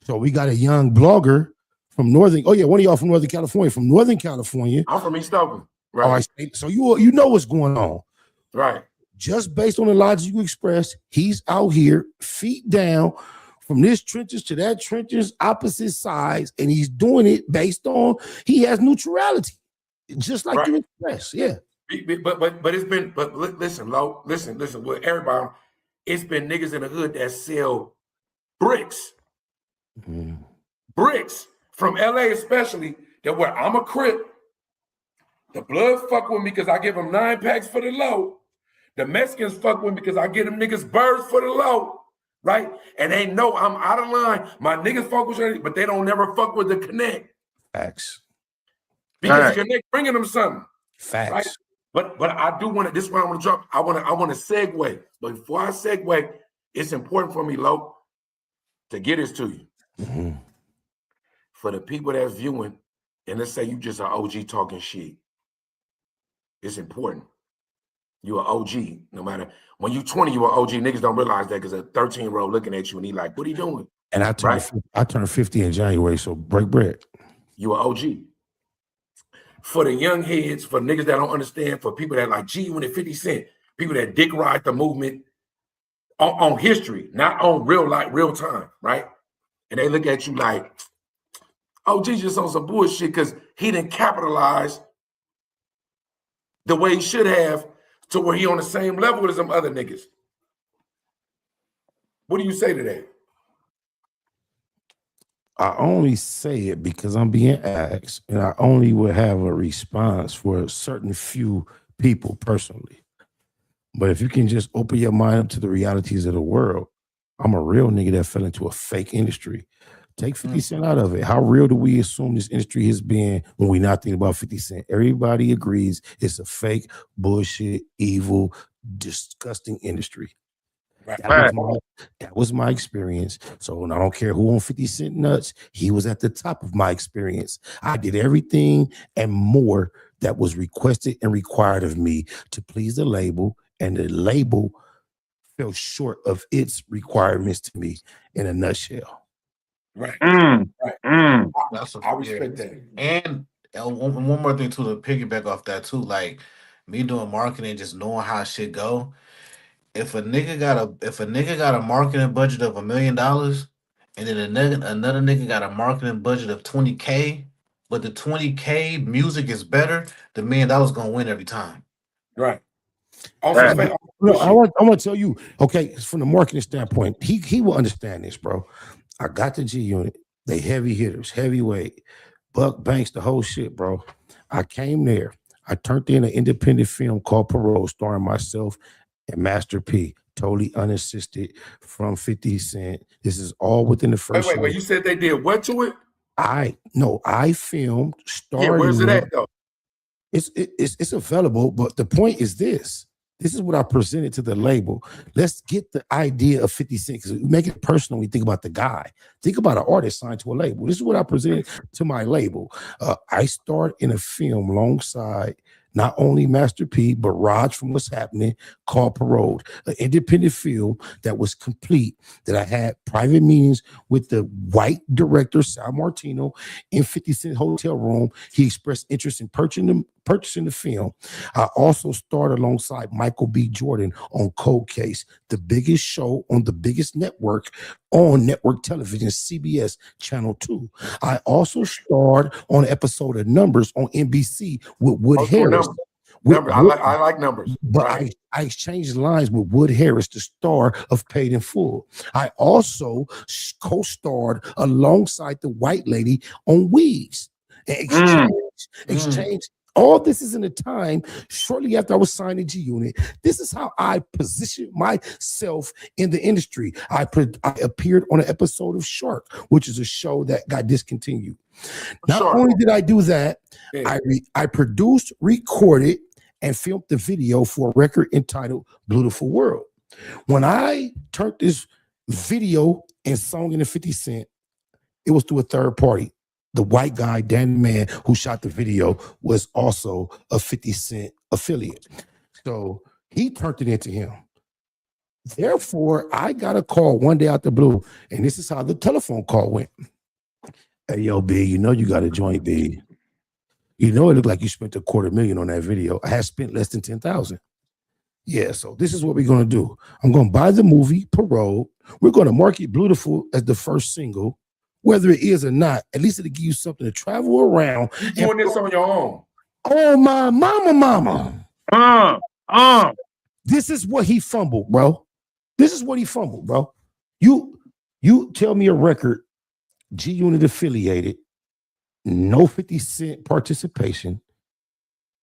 So we got a young blogger from Northern. Oh yeah, one of y'all from Northern California. From Northern California. I'm from East Oakland. Right. All right. So you know what's going on. Right. Just based on the logic you expressed, he's out here, feet down, from this trenches to that trenches, opposite sides, and he's doing it based on he has neutrality, just like you expressed. Yeah. But it's been listen, Loc, listen with everybody. It's been niggas in the hood that sell bricks. Bricks from LA especially, that where I'm a Crip. The Bloods fuck with me because I give them 9 packs for the low. The Mexicans fuck with me because I give them niggas birds for the low, right? And they know I'm out of line. My niggas fuck with you, but they don't never fuck with the Connect. Facts. Because the Connect bringing them something. Facts. Right? But I do want to, this is what I want to drop. I want to segue. But before I segue, it's important for me, Loc, to get this to you. For the people that's viewing, and let's say you just an OG talking shit. It's important. You're an OG, no matter when you 20, you're an OG. Niggas don't realize that because a 13-year-old looking at you and he like, what are you doing? And I turned 50 in January, so break bread. You're an OG. For the young heads, for niggas that don't understand, for people that like G1 and 50 Cent, people that dick ride the movement on history, not on real time, right? And they look at you like, OG just on some bullshit because he didn't capitalize the way he should have to where he on the same level as some other niggas. What do you say to that? I only say it because I'm being asked, and I only would have a response for a certain few people personally. But if you can just open your mind up to the realities of the world, I'm a real nigga that fell into a fake industry. Take 50 Cent out of it. How real do we assume this industry has been when we not thinking about 50 Cent? Everybody agrees it's a fake, bullshit, evil, disgusting industry. That was my experience. So I don't care who on 50 Cent nuts, he was at the top of my experience. I did everything and more that was requested and required of me to please the label, and the label fell short of its requirements to me in a nutshell. Right. Right. I respect that. And one more thing too, to piggyback off that too, like me doing marketing, just knowing how shit go. If a nigga got a marketing budget of $1 million, and then another nigga got a marketing budget of 20K, but the 20K music is better, the $1 million gonna win every time. Right. Also, I want to tell you, okay, from the marketing standpoint, he will understand this, bro. I got the G Unit, they heavy hitters, heavyweight, Buck Banks, the whole shit, bro. I came there. I turned in an independent film called Parole, starring myself and Master P, totally unassisted from 50 Cent. This is all within the first. Wait. You said they did what to it? I filmed. Yeah, where's it at though? It's available, but the point is this. This is what I presented to the label. Let's get the idea of 50 Cent, because we make it personal when we think about the guy. Think about an artist signed to a label. This is what I presented to my label. I starred in a film alongside not only Master P, but Raj from What's Happening, called Parole, an independent film that was complete, that I had private meetings with the white director, Sal Martino, in 50 Cent hotel room. He expressed interest in purchasing the film. I also starred alongside Michael B. Jordan on Cold Case, the biggest show on the biggest network on network television, CBS Channel 2. I also starred on an episode of Numbers on NBC with Wood Harris. I like Numbers. But right. I exchanged lines with Wood Harris, the star of Paid in Full. I also co-starred alongside the white lady on Weeds. Exchange. All this is in a time shortly after I was signed to G Unit. This is how I positioned myself in the industry. I appeared on an episode of Shark, which is a show that got discontinued. Not only did I do that, I produced, recorded, and filmed the video for a record entitled Beautiful World. When I turned this video and song into 50 Cent, it was through a third party. The white guy, Danny Man, who shot the video, was also a 50 Cent affiliate. So he turned it into him. Therefore, I got a call one day out the blue, and this is how the telephone call went. Hey, yo, B, you know you got a joint, B. You know it looked like you spent $250,000 on that video. I had spent less than $10,000. Yeah, so this is what we're going to do. I'm going to buy the movie, Parole. We're going to market Beautiful as the first single. Whether it is or not, at least it'll give you something to travel around. You're doing this on your own. Oh, my mama. This is what he fumbled, bro. This is what he fumbled, bro. You tell me a record, G Unit affiliated, no 50 Cent participation,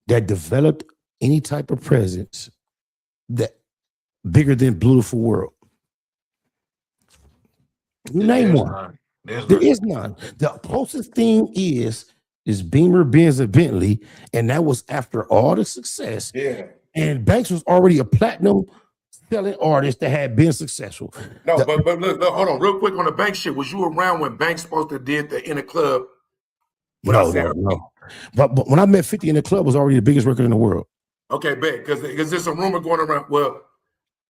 that developed any type of presence that bigger than Beautiful World. You name one. There is none. The closest thing is Beamer, Benz, and Bentley, and that was after all the success. Yeah. And Banks was already a platinum selling artist that had been successful. No, but look, hold on, real quick on the Banks shit. Was you around when Banks supposed to did the In the Club? No. But when I met 50 In the Club, was already the biggest record in the world. Okay, bet, because there's a rumor going around. Well,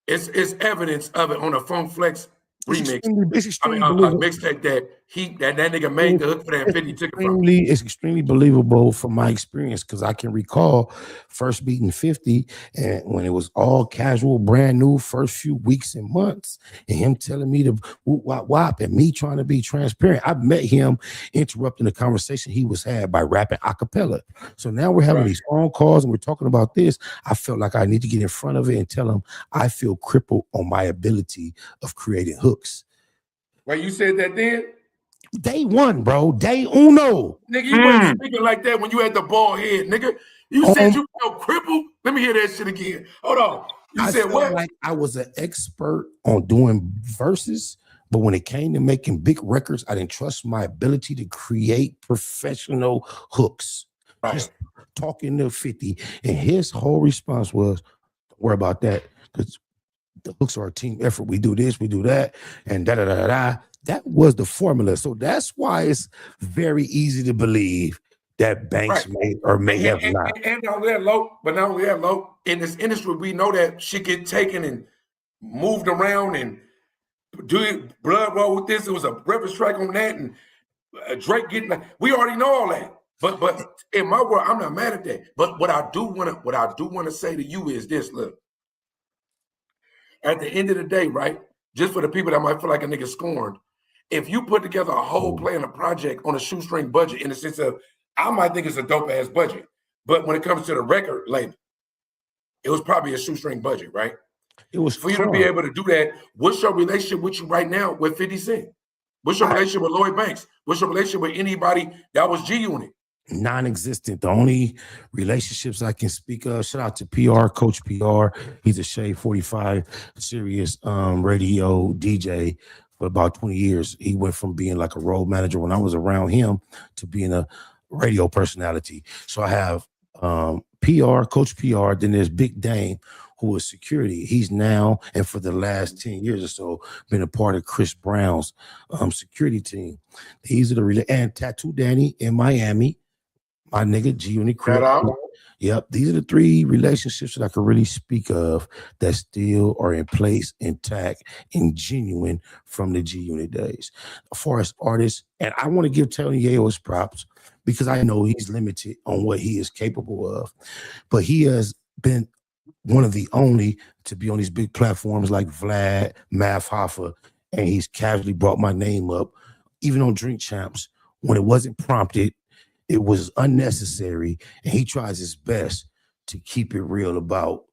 it's evidence of it on a Funk Flex remix. Mixtape that that nigga made the hook for that 50 took it from. It's extremely believable from my experience, because I can recall first meeting 50 and when it was all casual, brand new, first few weeks and months, and him telling me to whoop wop wop and me trying to be transparent. I met him interrupting the conversation he was had by rapping a cappella. So now we're having these phone calls and we're talking about this. I felt like I need to get in front of it and tell him I feel crippled on my ability of creating hooks. Wait, you said that then? Day one, bro. Day uno. Nigga, you wasn't speaking like that when you had the bald head, nigga. You said you felt crippled. Let me hear that shit again. Hold on. You said what? Like I was an expert on doing verses, but when it came to making big records, I didn't trust my ability to create professional hooks. Right. Just talking to 50, and his whole response was, "Don't worry about that, because the hooks are a team effort. We do this, we do that, and da da da da." That was the formula. So that's why it's very easy to believe that Banks may or may have not. And not only that, not only that, in this industry, we know that shit get taken and moved around and do blood roll with this. It was a reference track on that, and Drake getting. We already know all that. But in my world, I'm not mad at that. But what I do want to say to you is this: look, at the end of the day, right? Just for the people that might feel like a nigga scorned, if you put together a whole play and a project on a shoestring budget, in the sense of, I might think it's a dope ass budget, but when it comes to the record label, it was probably a shoestring budget, right? It was for you to be able to do that. What's your relationship with you right now with 50 Cent? What's your relationship with Lloyd Banks? What's your relationship with anybody that was G-Unit? Non-existent. The only relationships I can speak of, shout out to PR, Coach PR. He's a Shade 45 serious radio DJ for about 20 years. He went from being like a road manager when I was around him to being a radio personality. So I have PR, Coach PR, then there's Big Dame, who is security. He's now, and for the last 10 years or so, been a part of Chris Brown's security team. These are the and Tattoo Danny in Miami, my nigga G-Unit Crip. Yep, these are the three relationships that I can really speak of that still are in place, intact, and genuine from the G-Unit days. As far as artists, and I want to give Tony Yayo his props because I know he's limited on what he is capable of, but he has been one of the only to be on these big platforms like Vlad, Math Hoffa, and he's casually brought my name up, even on Drink Champs, when it wasn't prompted. It was unnecessary, and he tries his best to keep it real about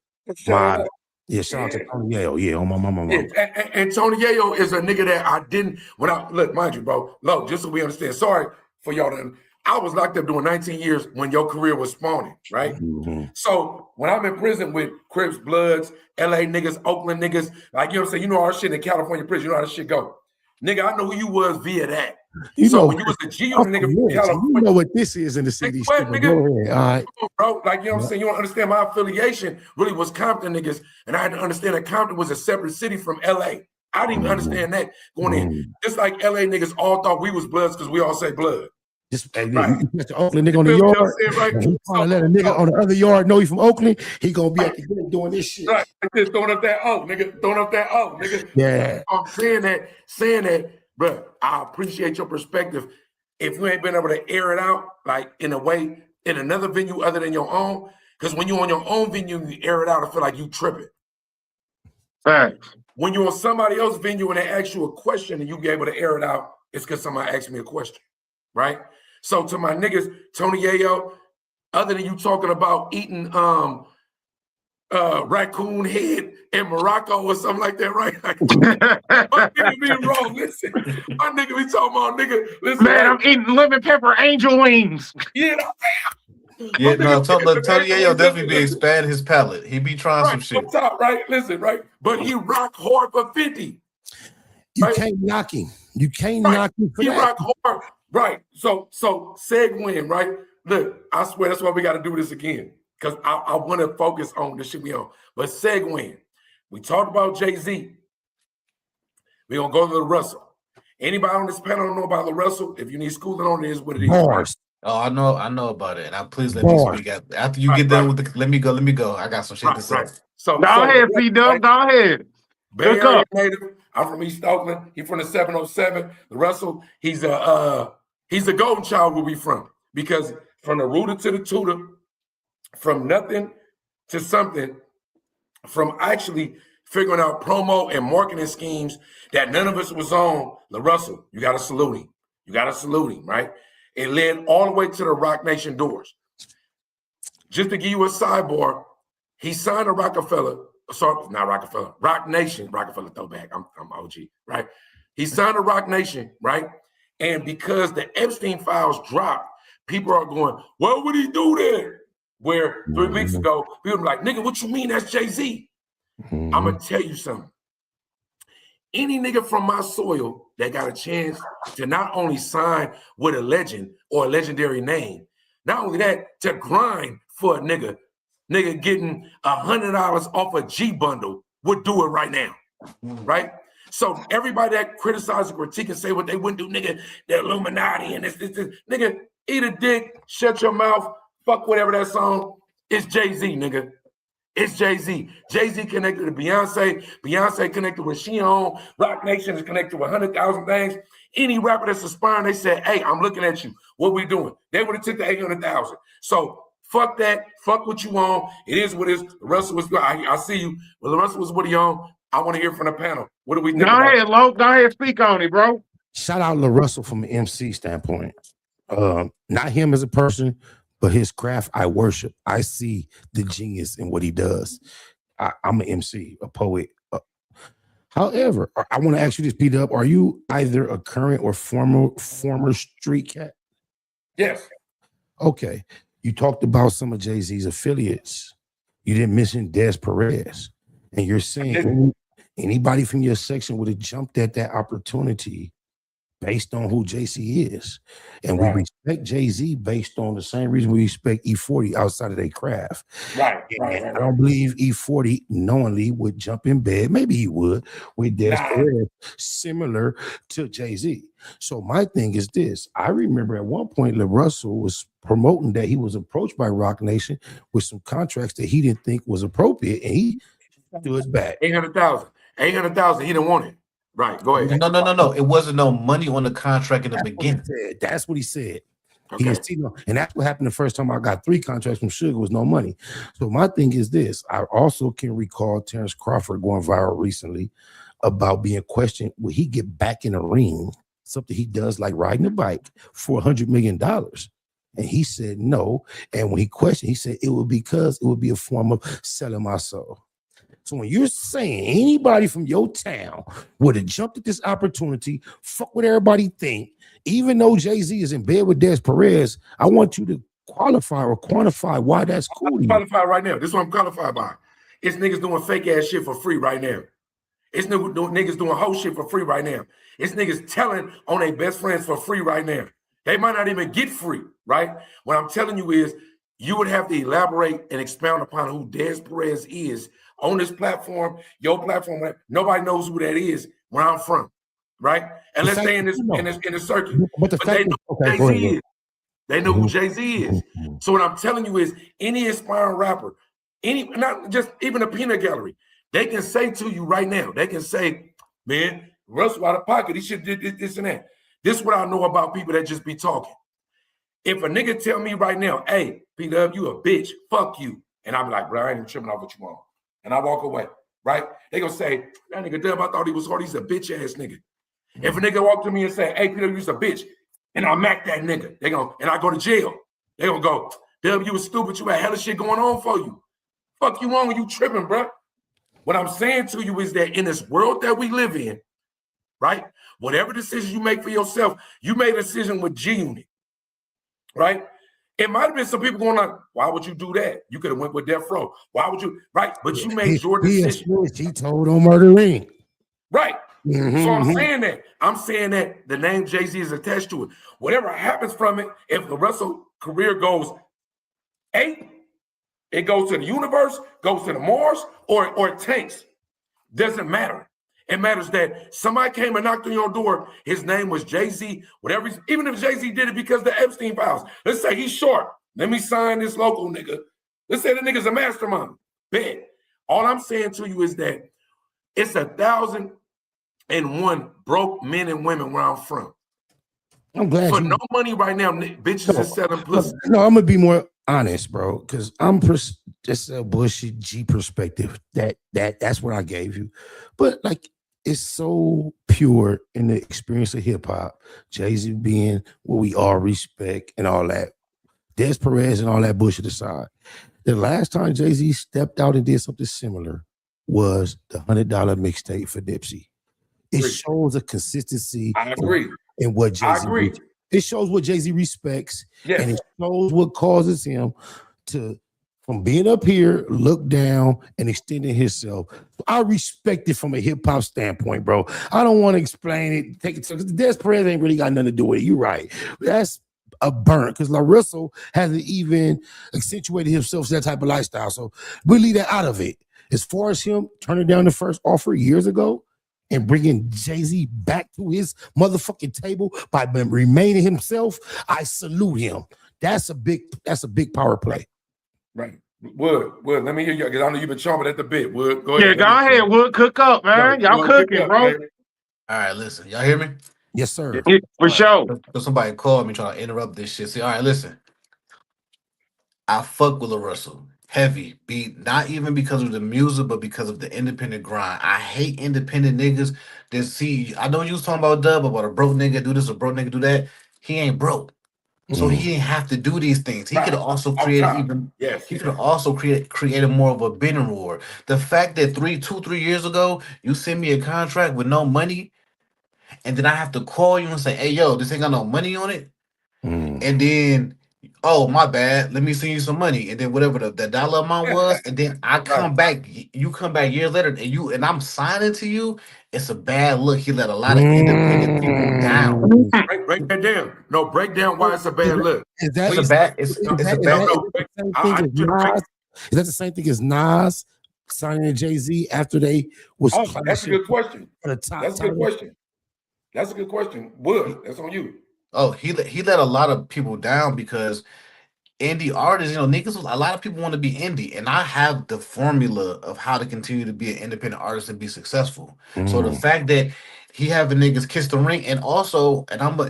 my. Yeah, shout out to Tony Yayo. Yeah, on my mama. Yeah, and Tony Yayo is a nigga that I didn't. When I look, mind you, bro. Look, just so we understand. Sorry for y'all. I was locked up doing 19 years when your career was spawning, right? Mm-hmm. So when I'm in prison with Crips, Bloods, LA niggas, Oakland niggas, like you know what I'm saying. You know our shit in California prison. You know how this shit go, nigga. I know who you was via that. You so know, when you was a G-Unit nigga from California, you know what this is in the city. Nigga, all right. Bro, like you know what I'm saying. You don't understand. My affiliation really was Compton niggas, and I had to understand that Compton was a separate city from LA. I didn't even understand that going in. Just like LA niggas all thought we was Bloods because we all say blood. Just right. You put the Oakland nigga on the yard. Right? He trying to let a nigga on the other yard know he from Oakland. He gonna be at the gate doing this shit. Right. Just throwing up that nigga. Throwing up that nigga. Yeah. I'm saying that, bro. I appreciate your perspective. If you ain't been able to air it out, like in a way, in another venue other than your own, because when you're on your own venue and you air it out, I feel like you tripping. Right. When you're on somebody else's venue and they ask you a question and you be able to air it out, it's because somebody asked me a question, right? So to my niggas, Tony Yayo, other than you talking about eating raccoon head in Morocco or something like that, right? Like, my nigga be wrong. Listen, my nigga be talking about listen. Man, right? I'm eating lemon pepper angel wings. Yeah. Yeah, no, Tony Yayo definitely be expanding his palate. He be trying some shit. Top, right? Listen, right? But he rock hard for 50. You can't knock him. You can't knock him for he that. Rock hard. Right. So segue, right? Look, I swear that's why we got to do this again. Because I want to focus on the shit we on. But segue, we talked about Jay-Z. We're going to go to the Russell. Anybody on this panel don't know about the Russell? If you need schooling on it, is what it is. Bars. Oh, I know about it. And please let me speak after you get done with the. Let me go. I got some shit to say. Right. So go ahead, P-Dub. Go ahead. Bay Area native. I'm from East Oakland. He's from the 707. The Russell. He's a golden child where we from, because from the rooter to the tutor, from nothing to something, from actually figuring out promo and marketing schemes that none of us was on. The Russell, you got to salute him. You got to salute him, right? It led all the way to the Rock Nation doors. Just to give you a sidebar, he signed a Rock Nation, Rockefeller throwback. I'm OG, right? He signed a Rock Nation, right? And because the Epstein files dropped, people are going, what would he do there? Where 3 weeks ago, people were like, nigga, what you mean that's Jay-Z? I'm going to tell you something. Any nigga from my soil that got a chance to not only sign with a legend or a legendary name, not only that, to grind for a nigga getting $100 off a G bundle would do it right now, right? So everybody that criticizes, critique, and say what they wouldn't do, nigga, the Illuminati and this, nigga, eat a dick, shut your mouth, fuck whatever that song. It's Jay-Z, nigga. It's Jay-Z. Jay-Z connected to Beyonce. Beyonce connected with Sheon. Rock Nation is connected with 100,000 things. Any rapper that's aspiring, they said, hey, I'm looking at you. What we doing? They would have took the 800,000. So fuck that. Fuck what you on. It is what it is. The Russell was, I see you. Well, the Russell was what he on. I want to hear from the panel. What do we think? Go ahead, Lo. Go ahead, speak on it, bro. Shout out LaRussell from an MC standpoint. Not him as a person, but his craft I worship. I see the genius in what he does. I'm an MC, a poet. However, I want to ask you this, P-Dub. Are you either a current or former street cat? Yes. Okay. You talked about some of Jay-Z's affiliates. You didn't mention Des Perez. And you're saying anybody from your section would have jumped at that opportunity based on who Jay-Z is. And we respect Jay-Z based on the same reason we respect E40 outside of their craft. Right. I don't believe E40 knowingly would jump in bed. Maybe he would with Des Perez, similar to Jay-Z. So my thing is this. I remember at one point, LaRussell was promoting that he was approached by Rock Nation with some contracts that he didn't think was appropriate, and he stood back. 800,000. 800,000. He didn't want it. Right. Go ahead. No. It wasn't no money on the contract in the beginning. That's what he said. Okay. And that's what happened the first time I got 3 contracts from Sugar was no money. So my thing is this. I also can recall Terrence Crawford going viral recently about being questioned. Will he get back in the ring? Something he does like riding a bike for $100 million. And he said no. And when he questioned, he said it would be a form of selling my soul. So when you're saying anybody from your town would have jumped at this opportunity, fuck what everybody think, even though Jay-Z is in bed with Des Perez, I want you to qualify or quantify why that's cool. I'm qualified right now. This is what I'm qualified by. It's niggas doing fake ass shit for free right now. It's niggas doing whole shit for free right now. It's niggas telling on their best friends for free right now. They might not even get free, right? What I'm telling you is you would have to elaborate and expound upon who Des Perez is on this platform, your platform. Nobody knows who that is where I'm from, right? And let's stay in this circuit. But they know who Jay-Z is. They know who Jay-Z is. So what I'm telling you is any aspiring rapper, not just even a peanut gallery, they can say to you right now, they can say, man, Russell out of pocket, he should do this and that. This is what I know about people that just be talking. If a nigga tell me right now, hey, P-Dub, you a bitch, fuck you. And I'm like, bro, I ain't even tripping off what you want. And I walk away, right? They gonna say, that nigga Dub, I thought he was hard. He's a bitch ass nigga. If a nigga walk to me and say, hey, P-Dub, you's a bitch, and I mac that nigga, and I go to jail, they gonna go, Dub, you was stupid, you had hella shit going on for you. Fuck you on when you tripping, bro. What I'm saying to you is that in this world that we live in, right? Whatever decision you make for yourself, you made a decision with G-Unit, right? It might have been some people going like, why would you do that? You could have went with Death Row. Why would you? Right. But you made your decision. He told on Murder Inc. Right. So I'm saying that the name Jay-Z is attached to it. Whatever happens from it, if the Russell career goes 8, it goes to the universe, goes to the Mars, or it tanks. Doesn't matter. It matters that somebody came and knocked on your door. His name was Jay-Z, whatever. Even if Jay-Z did it because of the Epstein files. Let's say he's short. Let me sign this local nigga. Let's say the nigga's a mastermind. Bet. All I'm saying to you is that it's 1,001 broke men and women where I'm from. I'm glad for no money right now. Bitches is selling pussy. No, I'm gonna be more honest, bro, because I'm just a bullshit G perspective. That's what I gave you, but like. It's so pure in the experience of hip hop. Jay-Z being what we all respect and all that. Des Perez and all that bullshit aside. The last time Jay-Z stepped out and did something similar was the $100 mixtape for Nipsey. It shows a consistency. I agree. and what I Jay-Z agree. it shows what Jay-Z respects, Yes. and it shows what causes him to from being up here, look down and extending himself. I respect it from a hip-hop standpoint, bro. I don't want to explain it, take it to Des Perez ain't really got nothing to do with it. You're right. That's a burnt because Larissa hasn't even accentuated himself to that type of lifestyle. So we leave that out of it. As far as him turning down the first offer years ago and bringing Jay-Z back to his motherfucking table by remaining himself, I salute him. That's a big power play. Right. Wood, let me hear you because I know you've been chomping at the bit. Wood, go ahead. Yeah, go ahead, Wood. Cook up, man. Y'all cooking, bro. All right, listen. Y'all hear me? Yes, sir. Yeah, for sure. So somebody called me trying to interrupt this shit. See, all right, listen. I fuck with Larissa. Heavy beat, not even because of the music, but because of the independent grind. I hate independent niggas that see. I know you was talking about Dub about a broke nigga do this, a broke nigga do that. He ain't broke. So he didn't have to do these things. He could have also created he could have also created more of a bidding war. The fact that 3 years ago you sent me a contract with no money, and then I have to call you and say, "Hey, yo, this ain't got no money on it," and then, oh my bad, let me send you some money, and then whatever the dollar amount was, and then I come back, you come back years later, and I'm signing to you. It's a bad look. He let a lot of independent people down. Break that down. No, break down why it's a bad look. Is that It's a bad? Is the same thing as Nas signing Jay-Z after they was? That's a good question. That's a good question. That's a good question. Wood, that's on you. Oh, he let a lot of people down because indie artists, niggas, a lot of people want to be indie, and I have the formula of how to continue to be an independent artist and be successful. So the fact that he having niggas kiss the ring, and also, and I'm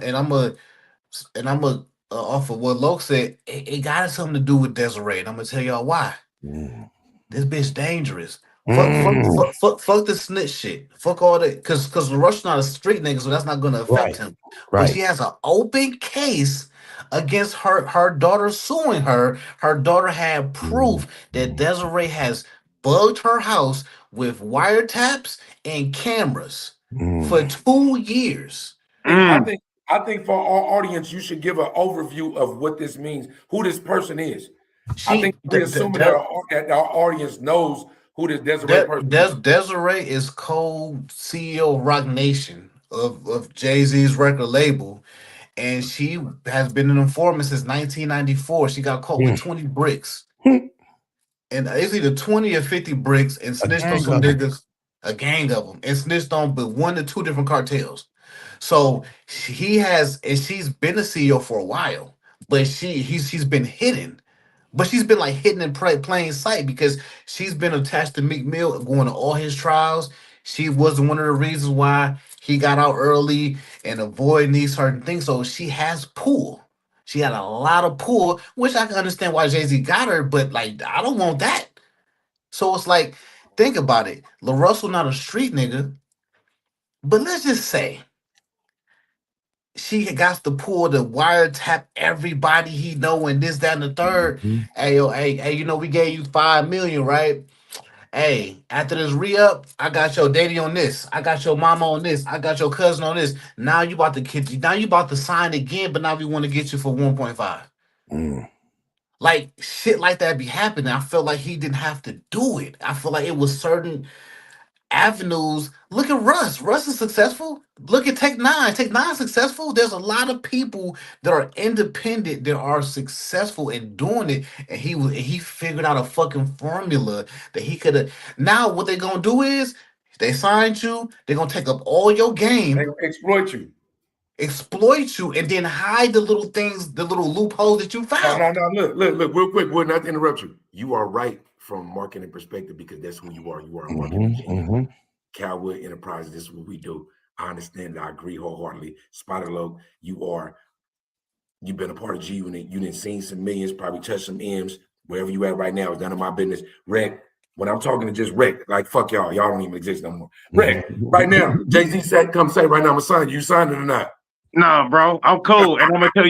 off of what Loke said, it got something to do with Desiree, and I'm gonna tell y'all why. This bitch dangerous. Fuck the snitch shit. Fuck all that, because Rush's not a street nigga, so that's not gonna affect him. But she has an open case against her daughter suing her. Her daughter had proof that Desiree has bugged her house with wiretaps and cameras for 2 years. I think for our audience, you should give an overview of what this means, who this person is. I think we assuming that our audience knows who this Desiree person is. Desiree is co-CEO of Rock Nation of Jay-Z's record label, and she has been an informant since 1994. She got caught with 20 bricks. And it's either 20 or 50 bricks, and snitched on some niggas, a gang of them, and snitched on but 1 to 2 different cartels. So she's been a CEO for a while, but she's been hidden. But she's been like hidden in plain sight because she's been attached to Meek Mill, going to all his trials. She was one of the reasons why he got out early and avoiding these certain things. So she has pull. She had a lot of pull, which I can understand why Jay-Z got her, but like, I don't want that. So it's like, think about it. Lil Russell not a street nigga, but let's just say she got to pull the wiretap everybody he know and this, that, and the third. Hey, yo, hey, we gave you $5 million, right? Hey, after this re-up, I got your daddy on this. I got your mama on this. I got your cousin on this. Now you about to sign again, but now we want to get you for 1.5. Like shit like that be happening. I felt like he didn't have to do it. I feel like it was certain avenues. Look at Russ. Russ is successful. Look at Tech Nine. Tech Nine successful. There's a lot of people that are independent that are successful in doing it, and he figured out a fucking formula that he could have. Now what they gonna do is they signed you. They're gonna take up all your game, exploit you, and then hide the little things, the little loopholes that you found. No. Look, real quick. Would not to interrupt you. You are right from marketing perspective because that's who you are. You are a marketing Calwood Enterprises. This is what we do. I understand. I agree wholeheartedly. Spider Low, you've been a part of G Unit. You didn't seen some millions, probably touched some M's. Wherever you at right now is none of my business. Rec, when I'm talking to just Rec, like fuck y'all don't even exist no more. Rec, right now, Jay-Z said, come say right now, I'm a sign. You signed it or not? Nah, bro, I'm cool, and I'm gonna tell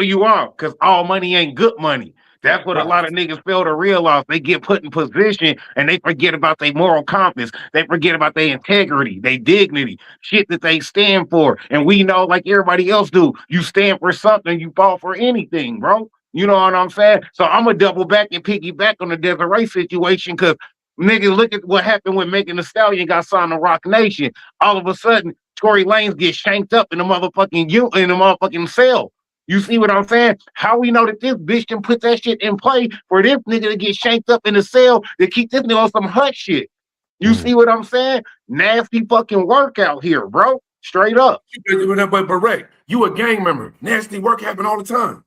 you why. Because all money ain't good money. That's what a lot of niggas fail to realize. They get put in position and they forget about their moral compass. They forget about their integrity, their dignity, shit that they stand for. And we know, like everybody else do, you stand for something, you fall for anything, bro. You know what I'm saying? So I'm gonna double back and piggyback on the Desiree situation because niggas look at what happened when Megan Thee Stallion got signed to Rock Nation. All of a sudden, Tory Lanez gets shanked up in the motherfucking cell. You see what I'm saying? How we know that this bitch can put that shit in play for this nigga to get shanked up in the cell to keep this nigga on some hut shit? You see what I'm saying? Nasty fucking work out here, bro. Straight up. But Ray, you a gang member. Nasty work happen all the time.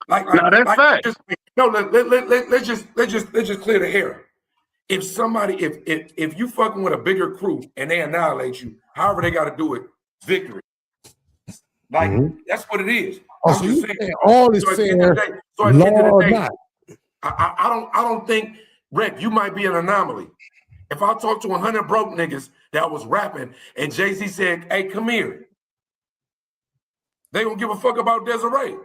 No, that's fact. Let's just clear the air. If somebody, if you fucking with a bigger crew and they annihilate you, however they got to do it, victory. Like that's what it is. Oh, so you saying all is fair, law or not? I don't think, Rick, you might be an anomaly. If I talk to 100 broke niggas that was rapping and Jay-Z said, "Hey, come here," they don't give a fuck about Desiree.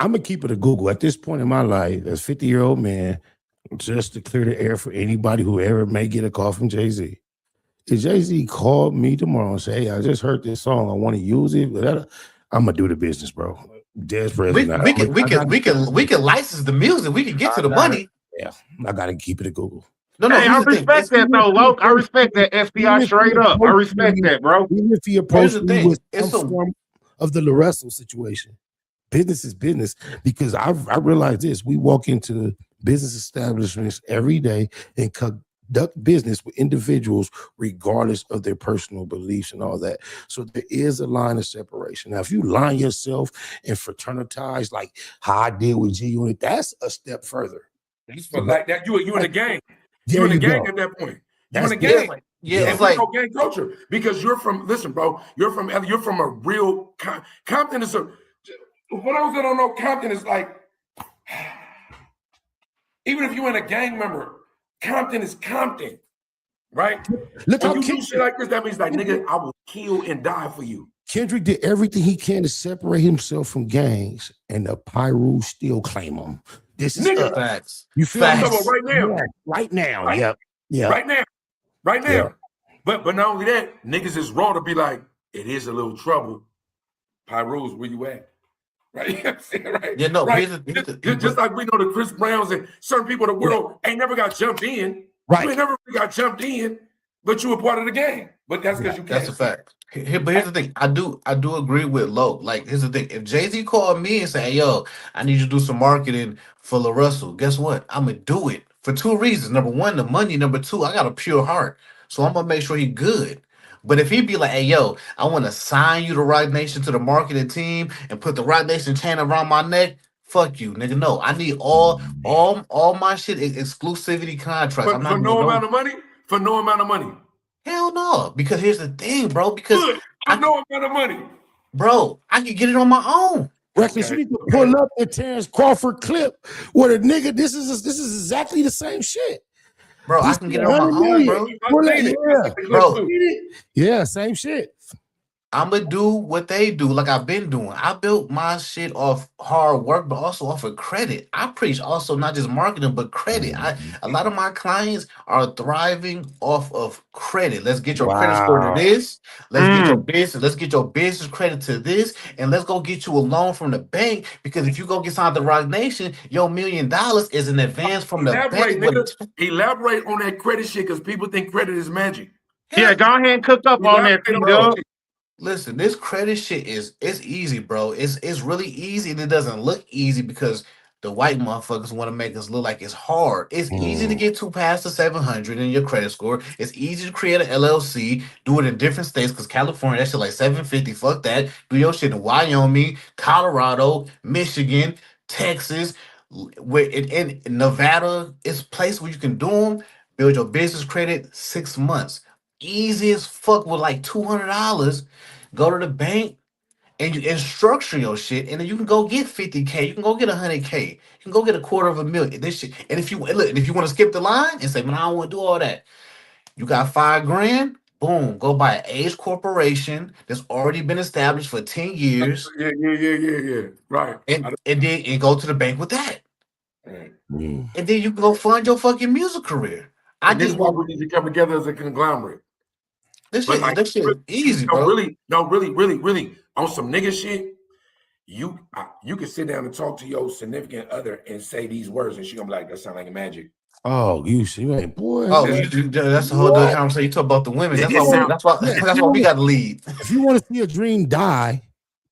I'm gonna keep it a Google at this point in my life as 50-year-old man, just to clear the air for anybody who ever may get a call from Jay-Z. If Jay-Z called me tomorrow and say, "Hey, I just heard this song, I want to use it," I'm gonna do the business, bro. We can license the music. We can get to the money. Yeah, I gotta keep it a Google. No, I respect that though, Loke. I respect that, SBI, straight up. I respect that, bro. Even if he approached me with some form of the Laresso situation, business is business. Because I realize this: we walk into business establishments every day and conduct business with individuals regardless of their personal beliefs and all that. So there is a line of separation. Now, if you line yourself and fraternize like how I did with G Unit, that's a step further. But like that, you in the gang. You in the gang at that point. You in the gang. Yeah, it's like gang culture because you're from. Listen, bro, you're from a real Compton is a. For those that don't know, Compton is like. Even if you're in a gang member, Compton is Compton, right? Look when how you do shit like this, that means like, nigga, I will kill and die for you. Kendrick did everything he can to separate himself from gangs, and the Pyru still claim him. This is facts. You feel facts. Right now. Yeah, right now. Right? Yeah. Right now. Yeah. But not only that, niggas is raw to be like, it is a little trouble. Pyru's, where you at? Right? Right. Yeah, no, right. Just like we know the Chris Browns and certain people in the world ain't never got jumped in. Right. You ain't never got jumped in, but you were part of the game. But that's because you can't. That's a fact. But here's the thing. I do agree with Loke. Like, here's the thing. If Jay-Z called me and say, "Hey, yo, I need you to do some marketing for La Russell," guess what? I'm gonna do it for two reasons. Number one, the money. Number two, I got a pure heart. So I'm gonna make sure he good. But if he be like, "Hey, yo, I want to sign you to Rock Nation to the marketing team and put the Rock Nation chain around my neck," fuck you, nigga. No, I need all my shit exclusivity contracts. For no amount of money? For no amount of money. Hell no. Because here's the thing, bro. Because I know amount of money. Bro, I can get it on my own. Reckless, you need to pull up the Terrence Crawford clip where the nigga, this is exactly the same shit. Bro, I can get it on my own, bro. Yeah, same shit. I'm gonna do what they do, like I've been doing. I built my shit off hard work, but also off of credit. I preach also not just marketing, but credit. A lot of my clients are thriving off of credit. Let's get your credit score to this. Let's get your business. Let's get your business credit to this, and let's go get you a loan from the bank. Because if you go get signed to Rock Nation, your $1 million is an advance from the bank. Elaborate on that credit shit, because people think credit is magic. Yeah, go ahead and cook up on that, P-Dub. Listen, this credit shit it's easy, bro. It's really easy, and it doesn't look easy because the white motherfuckers want to make us look like it's hard. It's easy to get to past the 700 in your credit score. It's easy to create an LLC, do it in different states, because California, that shit like 750. Fuck that. Do your shit in Wyoming, Colorado, Michigan, Texas, where in Nevada. It's a place where you can do them. Build your business credit 6 months. Easy as fuck with like $200. Go to the bank and structure your shit, and then you can go get 50K. You can go get 100K. You can go get $250,000. This shit. And if you want to skip the line and say, "Man, I don't want to do all that," you got $5 grand. Boom, go buy an Age corporation that's already been established for 10 years. Yeah. Right. And go to the bank with that. And then you can go fund your fucking music career. And this is why we need to come together as a conglomerate. This shit easy, bro. Really, on some nigga shit. You can sit down and talk to your significant other and say these words, and she gonna be like, "That sound like magic." Oh, you see, man, boy. Oh, that's a whole other conversation. You talk about the women. That's why we got to lead. If you want to see a dream die,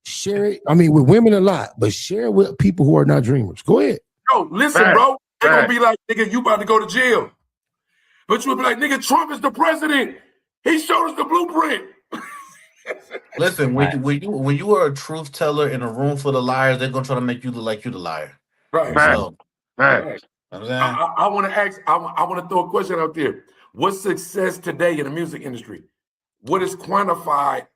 share it. I mean, with women a lot, but share it with people who are not dreamers. Go ahead. Yo, listen, bro. They're gonna be like, "Nigga, you about to go to jail," but you would be like, "Nigga, Trump is the president. He showed us the blueprint." Listen, when you are a truth teller in a room full of liars, they're gonna try to make you look like you the liar. Right. So, right. I want to ask. I want to throw a question out there. What's success today in the music industry? What is quantified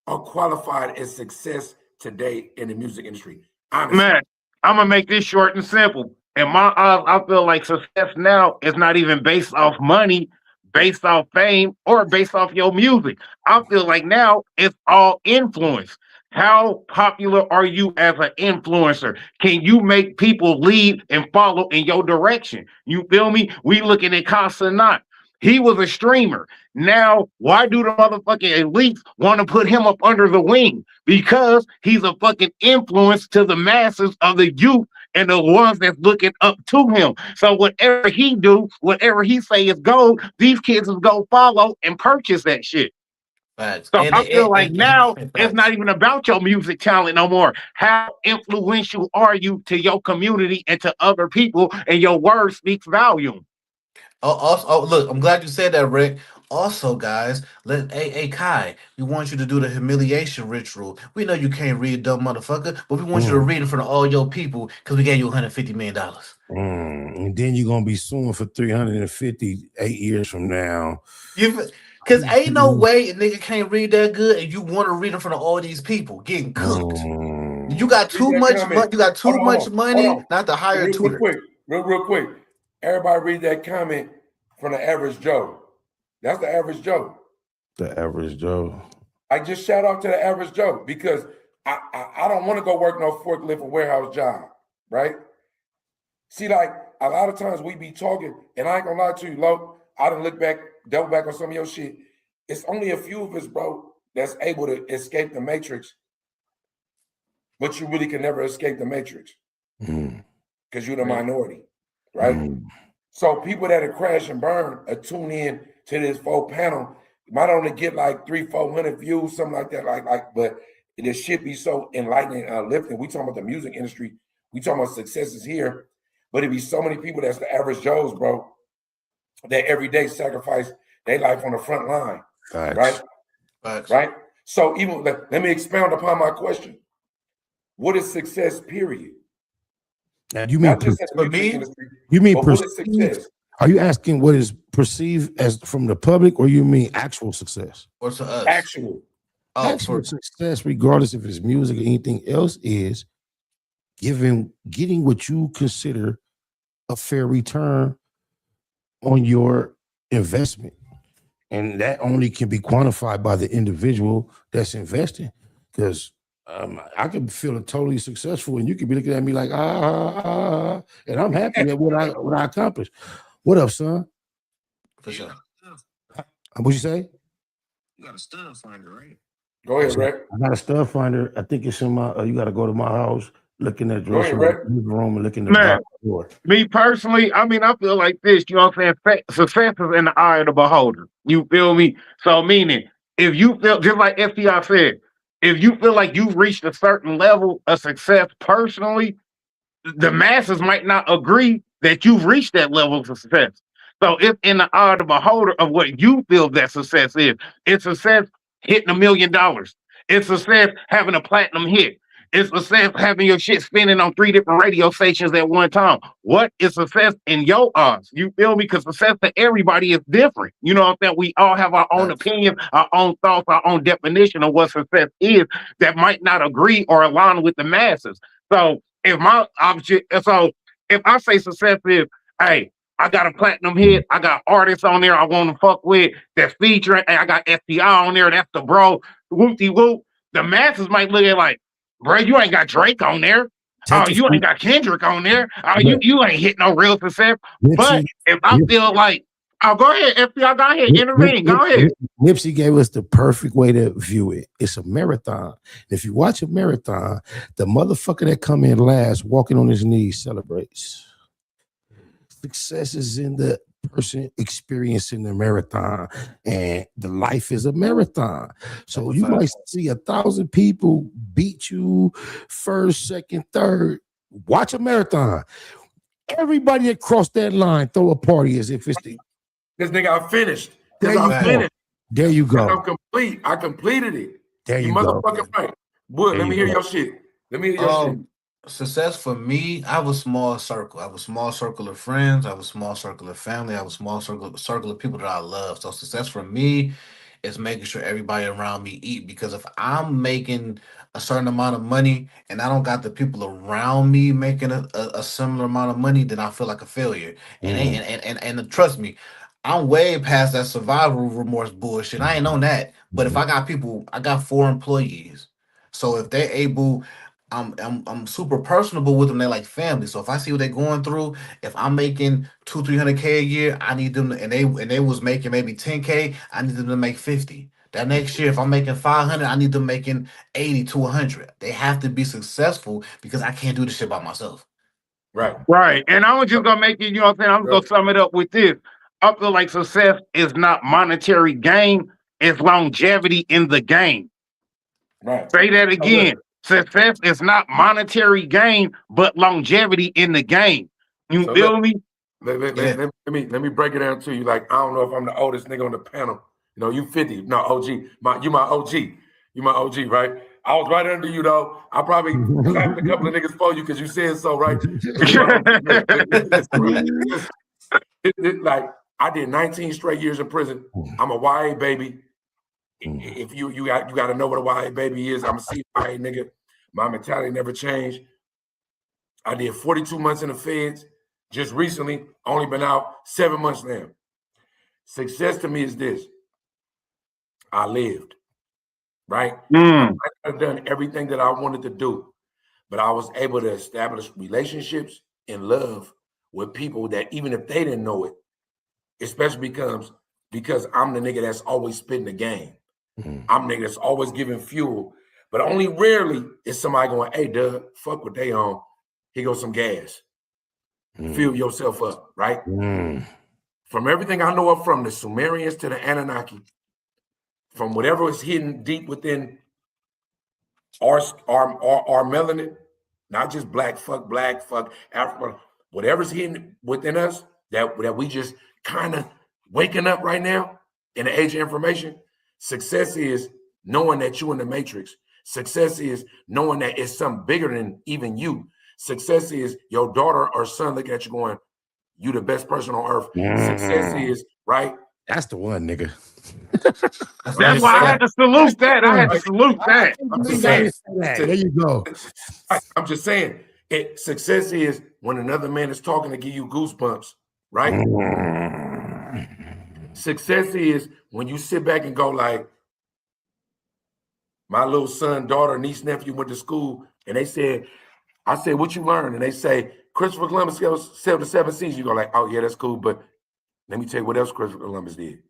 or qualified as success today in the music industry? Honestly. Man, I'm gonna make this short and simple. In my eyes, I feel like success now is not even based off money, based off fame, or based off your music. I feel like now it's all influence. How popular are you as an influencer? Can you make people lead and follow in your direction? You feel me? We looking at Casanat. He was a streamer. Now, why do the motherfucking elites want to put him up under the wing? Because he's a fucking influence to the masses of the youth and the ones that's looking up to him. So whatever he do, whatever he say is gold, these kids will go follow and purchase that shit. Facts. So I feel like now it's not even about your music talent no more. How influential are you to your community and to other people, and your word speaks volume. Look, I'm glad you said that, Rick. Also, guys, Kai, we want you to do the humiliation ritual. We know you can't read, dumb motherfucker, but we want you to read in front of all your people because we gave you $150 million. And then you're gonna be suing for 358 years from now. Because ain't no way a nigga can't read that good, and you want to read in front of all these people getting cooked. You got too much money. You got too much money not to hire a tutor. Real quick. Everybody read that comment from the average Joe. That's the average Joe. The average Joe. I just shout out to the average Joe because I don't want to go work no forklift or warehouse job, right? See, like a lot of times we be talking, and I ain't gonna lie to you, Lo. I done look back, double back on some of your shit. It's only a few of us, bro, that's able to escape the matrix. But you really can never escape the matrix because you're the minority. Right? So people that are crash and burn are tune in to this full panel. Might only get like 300-400 views, something like that. But this shit be so enlightening and uplifting. We talking about the music industry. We talking about successes here. But it be so many people that's the average Joes, bro, that every day sacrifice their life on the front line. Facts. Right? Facts. Right? So even let me expound upon my question. What is success, period? Now, you mean perceived? Are you asking what is perceived as from the public, or you mean actual success? Or to us? Actual success, regardless if it's music or anything else, is getting what you consider a fair return on your investment, and that only can be quantified by the individual that's investing. Because I could feel totally successful, and you could be looking at me like, and I'm happy at what I accomplished. What up, son? For sure. What'd you say? You got a stud finder, right? Go ahead, Rick. I got a stud finder. I think it's in my. You got to go to my house, look in that dressing room, and look in the door. Me personally, I mean, I feel like this. You know what I'm saying? Success is in the eye of the beholder. You feel me? So, meaning, if you feel just like FDR said. If you feel like you've reached a certain level of success personally, the masses might not agree that you've reached that level of success. So it's in the eye of the beholder of what you feel that success is. It's success hitting $1 million. It's success having a platinum hit. It's success having your shit spinning on 3 different radio stations at one time. What is success in your eyes? You feel me? Because success to everybody is different. You know what I'm saying? We all have our own opinion, our own thoughts, our own definition of what success is that might not agree or align with the masses. So if I say success is, hey, I got a platinum hit, I got artists on there I want to fuck with that's featuring, and I got FBI on there, that's the bro, whoop-de-whoop. The masses might look at like, bro, you ain't got Drake on there. Oh, you ain't got Kendrick on there. Oh, you ain't hit no real success. But if I feel like, oh, go ahead, FBR, go ahead, intervene. Go ahead. Nipsey gave us the perfect way to view it. It's a marathon. If you watch a marathon, the motherfucker that come in last, walking on his knees, celebrates. Success is in the person experiencing the marathon, and the life is a marathon. So you might see 1,000 people beat you first, second, third. Watch a marathon. Everybody that crossed that line throw a party as if it's the. This nigga, I finished. There you go. There you go. I'm complete. I completed it. There you motherfucking go. right. Wood, let me hear your shit. Let me hear your shit. Success for me, I have a small circle. I have a small circle of friends. I have a small circle of family. I have a small circle of people that I love. So success for me is making sure everybody around me eat. Because if I'm making a certain amount of money and I don't got the people around me making a similar amount of money, then I feel like a failure. And trust me, I'm way past that survival remorse bullshit. I ain't on that. But if I got people, I got 4 employees. So if they're able, I'm super personable with them. They're like family. So if I see what they're going through, if I'm making 200-300K a year, I need them to, and they was making maybe 10K, I need them to make 50. That next year, if I'm making 500, I need them making 80 to 100. They have to be successful because I can't do this shit by myself. Right. And I was just gonna make it, you know what I'm saying? I'm gonna sum it up with this. I feel like success is not monetary gain, it's longevity in the game. Right. Say that again. Success is not monetary gain, but longevity in the game. You feel me? Let me break it down to you. Like, I don't know if I'm the oldest nigga on the panel. You know, you 50. No, OG. You my OG. You my OG, right? I was right under you, though. I probably clapped a couple of niggas for you because you said so, right? Like, I did 19 straight years in prison. I'm a YA baby. If you got to know what a YA baby is. I'm a CIA nigga. My mentality never changed. I did 42 months in the feds. Just recently, only been out 7 months now. Success to me is this. I lived, right? I've done everything that I wanted to do, but I was able to establish relationships and love with people that even if they didn't know it, especially because I'm the nigga that's always spitting the game. I'm the nigga that's always giving fuel, but only rarely is somebody going, hey, Doug, fuck what they on. Here goes some gas. Fill yourself up, right? From everything I know of, from the Sumerians to the Anunnaki, from whatever is hidden deep within our melanin, not just black, fuck, Africa, whatever's hidden within us that we just kind of waking up right now in the age of information. Success is knowing that you're in the matrix. Success is knowing that it's something bigger than even you. Success is your daughter or son looking at you going, you the best person on earth. Success is, right? That's the one, nigga. That's why I had to salute that. I'm just saying. There you go. I'm just saying. Success is when another man is talking to give you goosebumps, right? Success is when you sit back and go like, my little son, daughter, niece, nephew went to school and they said, I said, what you learned? And they say, Christopher Columbus sailed the 7 seas. You go like, oh yeah, that's cool. But let me tell you what else Christopher Columbus did.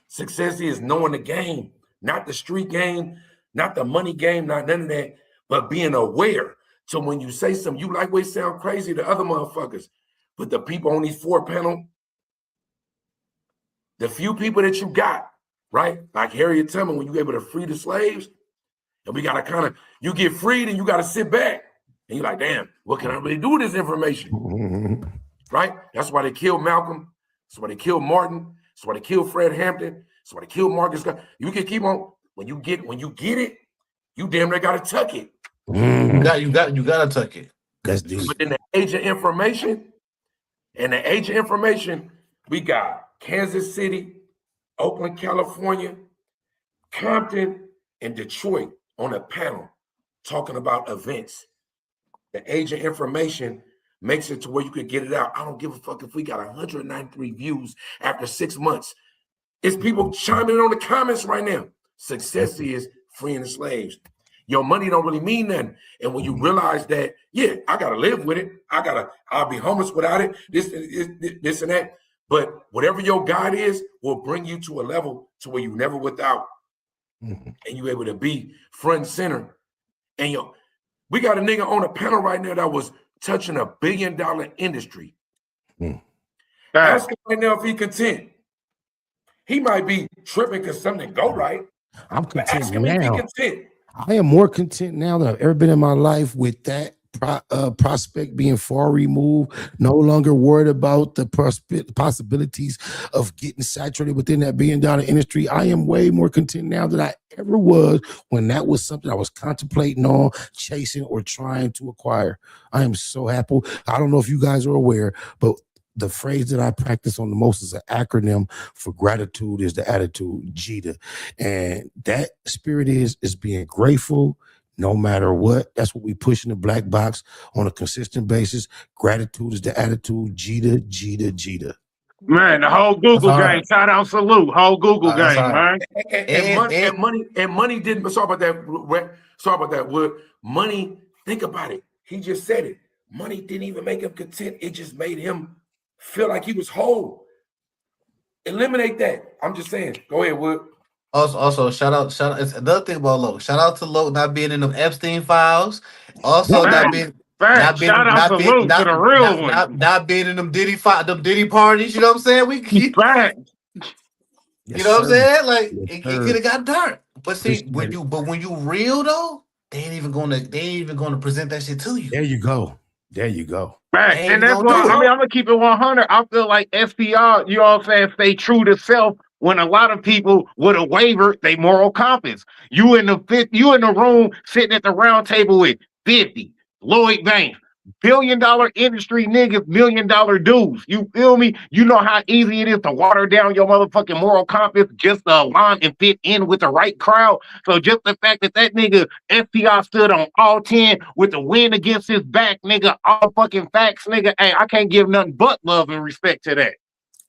Success is knowing the game, not the street game, not the money game, not none of that, but being aware. So when you say something, you like, it sound crazy to other motherfuckers, but the people on these 4 panel, the few people that you got, right? Like Harriet Tubman, when you able to free the slaves, and we got to you get freed and you got to sit back. And you're like, damn, what can I really do with this information? Right? That's why they killed Malcolm. That's why they killed Martin. That's why they killed Fred Hampton. That's why they killed Marcus Garvey. You can keep on. When you get it, you damn near gotta tuck it. You gotta tuck it. That's deep. But in the age of information, we got Kansas City, Oakland, California, Compton, and Detroit on a panel talking about events. The age of information makes it to where you could get it out. I don't give a fuck if we got 193 views after 6 months. It's people chiming in on the comments right now. Success is freeing the slaves. your money don't really mean nothing. And when you realize that, yeah, I gotta live with it. I'll be homeless without it. This and that. But whatever your God is will bring you to a level to where you never without, and you able to be front and center. And we got a nigga on a panel right now that was touching $1 billion industry. Ask him right now if he content. He might be tripping because something go right. I'm content ask him if he now. content. I am more content now than I've ever been in my life with that prospect being far removed, no longer worried about the possibilities of getting saturated within that $1 billion industry. I am way more content now than I ever was when that was something I was contemplating on, chasing, or trying to acquire. I am so happy. I don't know if you guys are aware, but the phrase that I practice on the most is an acronym for gratitude is the attitude, JITA. And that spirit is being grateful no matter what. That's what we push in the black box on a consistent basis. Gratitude is the attitude, JITA, JITA, JITA. Man, the whole Google gang, shout out, salute, whole Google gang, man. And money didn't, sorry about that, Wood. Money, think about it. He just said it. Money didn't even make him content. It just made him feel like he was whole. Eliminate that. I'm just saying. Go ahead, Wood. Also, shout out. It's another thing about Lo. Shout out to Lo not being in them Epstein files. Also, not being in them Diddy parties. You know what I'm saying? You know what I'm saying? Like it could have got dark. But see, when you real though, they ain't even gonna present that shit to you. There you go. Right. And that's why I'm gonna keep it 100. I feel like SPR, you know what I'm saying, stay true to self when a lot of people would have wavered their moral compass. You in the room sitting at the round table with 50, Lloyd Banks, $1 billion industry niggas, $1 million dudes. You feel me? You know how easy it is to water down your motherfucking moral compass just to align and fit in with the right crowd. So just the fact that nigga SPR stood on all 10 with the wind against his back, nigga, all fucking facts, nigga. Hey, I can't give nothing but love and respect to that.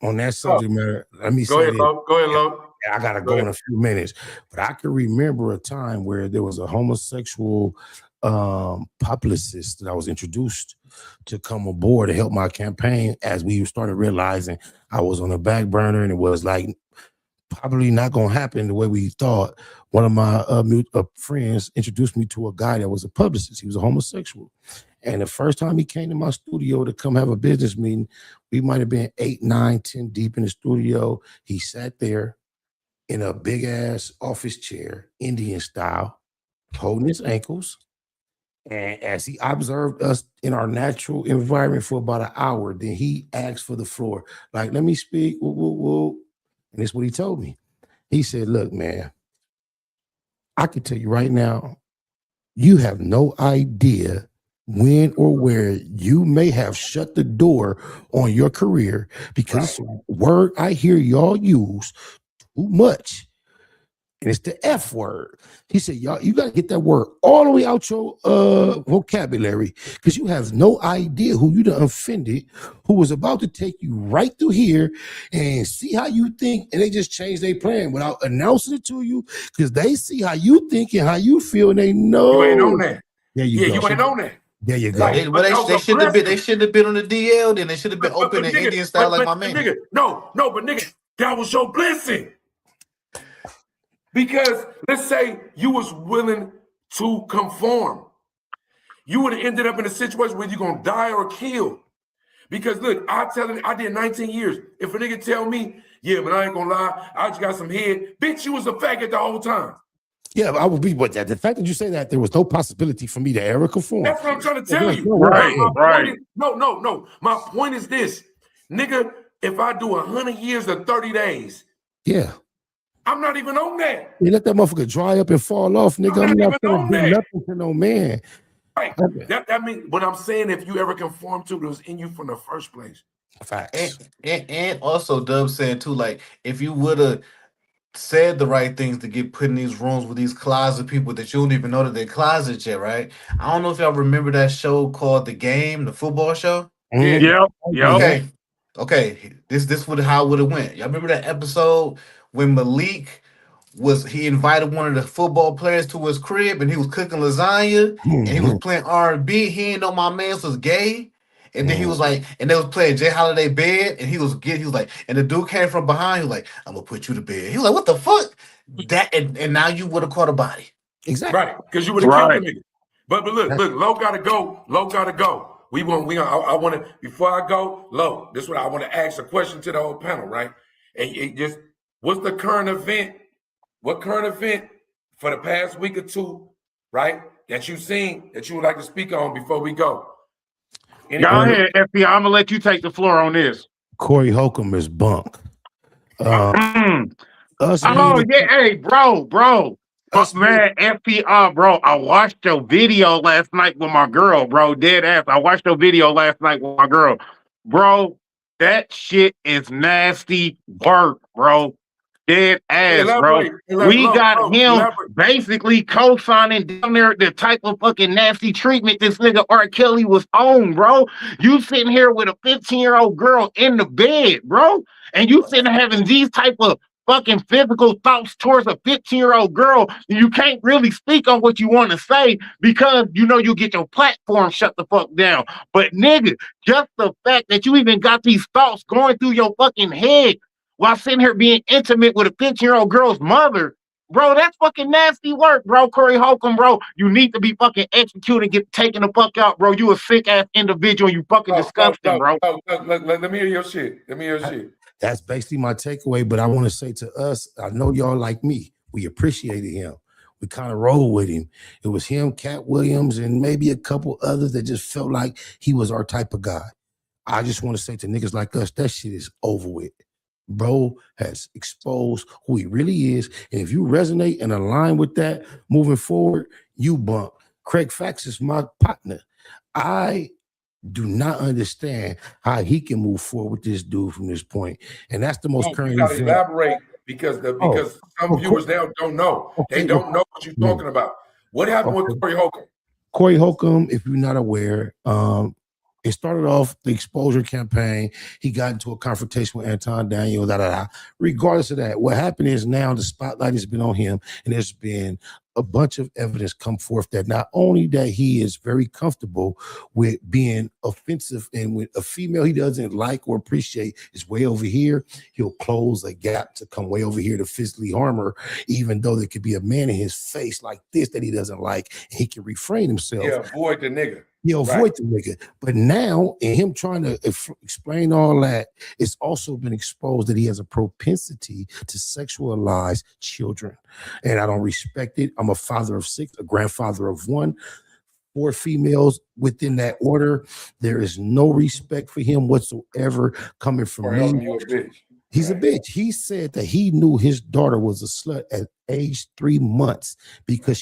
On that subject matter, let me go say ahead, Lo. Go ahead, Lo. I gotta go in a few minutes, but I can remember a time where there was a homosexual publicist that I was introduced to come aboard to help my campaign as we started realizing I was on the back burner and it was like probably not gonna happen the way we thought. One of my friends introduced me to a guy that was a publicist. He was a homosexual. And the first time he came to my studio to come have a business meeting, we might have been 8, 9, 10 deep in the studio. He sat there in a big ass office chair, Indian style, holding his ankles. And as he observed us in our natural environment for about an hour, then he asked for the floor. Like, let me speak. Woo, woo, woo. And this is what he told me. He said, look, man, I can tell you right now, you have no idea when or where you may have shut the door on your career because it's a word I hear y'all use too much. And it's the F word. He said, y'all, you got to get that word all the way out your vocabulary because you have no idea who you done offended, who was about to take you right through here and see how you think. And they just changed their plan without announcing it to you because they see how you think and how you feel and they know. You ain't on that. There you go. You ain't on that. There you go. Like, they should have been. They should have been on the DL. Then they should have been open in Indian style like my man. Nigga, no, but nigga, that was your blessing. Because let's say you was willing to conform, you would have ended up in a situation where you're gonna die or kill. Because look, I did 19 years. If a nigga tell me, yeah, but I ain't gonna lie, I just got some head, bitch, you was a faggot the whole time. Yeah, I would be, but the fact that you say that there was no possibility for me to ever conform. That's what I'm trying to tell you. Right. No. My point is this, nigga, if I do 100 years or 30 days, yeah, I'm not even on that. You let that motherfucker dry up and fall off, nigga. I'm not gonna do nothing to no man. Right. That means what I'm saying, if you ever conform to it was in you from the first place. Facts. And also Dub saying too, like if you would have said the right things to get put in these rooms with these closet people that you don't even know that they're closet yet, right? I don't know if y'all remember that show called The Game, the football show. Yeah. Okay. This would how it would have went. Y'all remember that episode when Malik he invited one of the football players to his crib and he was cooking lasagna and he was playing R&B. He didn't know my man was gay. And then he was like, and they was playing Jay Holiday Bed, and he was like, and the dude came from behind. He was like, I'm gonna put you to bed. He was like, what the fuck? That and now you would have caught a body. Exactly. Right, because you would have killed the nigga. But look, Low gotta go. Low gotta go. I want to, before I go, Low, this is what I want to ask a question to the whole panel, right? And just, what's the current event? What current event for the past week or two, right, that you've seen that you would like to speak on before we go? Go ahead, FBI. I'm gonna let you take the floor on this. Corey Holcomb is bunk. Oh yeah, hey, bro. Man, FPR, bro. I watched your video last night with my girl, bro. Dead ass. I watched your video last night with my girl, bro. That shit is nasty work, bro. Dead ass, bro. We got him basically co-signing down there the type of fucking nasty treatment this nigga R. Kelly was on, bro. You sitting here with a 15-year-old girl in the bed, bro, and you sitting having these type of fucking physical thoughts towards a 15-year-old girl. You can't really speak on what you want to say because you know you get your platform shut the fuck down. But nigga, just the fact that you even got these thoughts going through your fucking head while sitting here being intimate with a 15-year-old girl's mother, bro, that's fucking nasty work, bro. Corey Holcomb, bro, you need to be fucking executed, get taken the fuck out, bro. You a sick-ass individual. You fucking disgusting, bro. Let me hear your shit. That's basically my takeaway, but I want to say to us, I know y'all like me. We appreciated him. We kind of rolled with him. It was him, Cat Williams, and maybe a couple others that just felt like he was our type of guy. I just want to say to niggas like us, that shit is over with. Bro has exposed who he really is. And if you resonate and align with that moving forward, you bump. Craig Fax is my partner. I do not understand how he can move forward with this dude from this point. And that's the most current. You gotta elaborate because some viewers now don't know. They don't know what you're talking about. What happened with Corey Holcomb? Corey Holcomb, if you're not aware, it started off the exposure campaign. He got into a confrontation with Anton Daniel, Regardless of that, what happened is now the spotlight has been on him, and there's been a bunch of evidence come forth that not only that he is very comfortable with being offensive and with a female he doesn't like or appreciate is way over here, he'll close a gap to come way over here to physically harm her, even though there could be a man in his face like this that he doesn't like, and he can refrain himself. Yeah, avoid the nigga. He'll avoid the nigga. But now, in him trying to explain all that, it's also been exposed that he has a propensity to sexualize children. And I don't respect it. I'm a father of 6, a grandfather of 1, 4 females within that order. There is no respect for him whatsoever coming from me. You a bitch. He's a bitch. He said that he knew his daughter was a slut at age 3 months because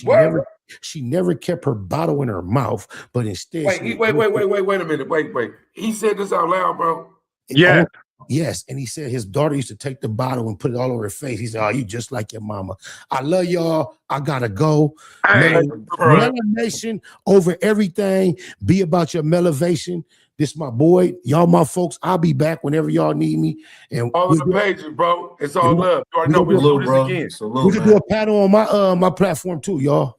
she never kept her bottle in her mouth, but instead. Wait a minute. Wait. He said this out loud, bro. Yeah. Yes. And he said his daughter used to take the bottle and put it all over her face. He said, "Oh, you just like your mama." I love y'all. I gotta go. Melanation over everything. Be about your melevation. This my boy. Y'all my folks. I'll be back whenever y'all need me. And all of the pages, bro. It's all love. You already know we'll do this again. We can do a panel on my platform too, y'all.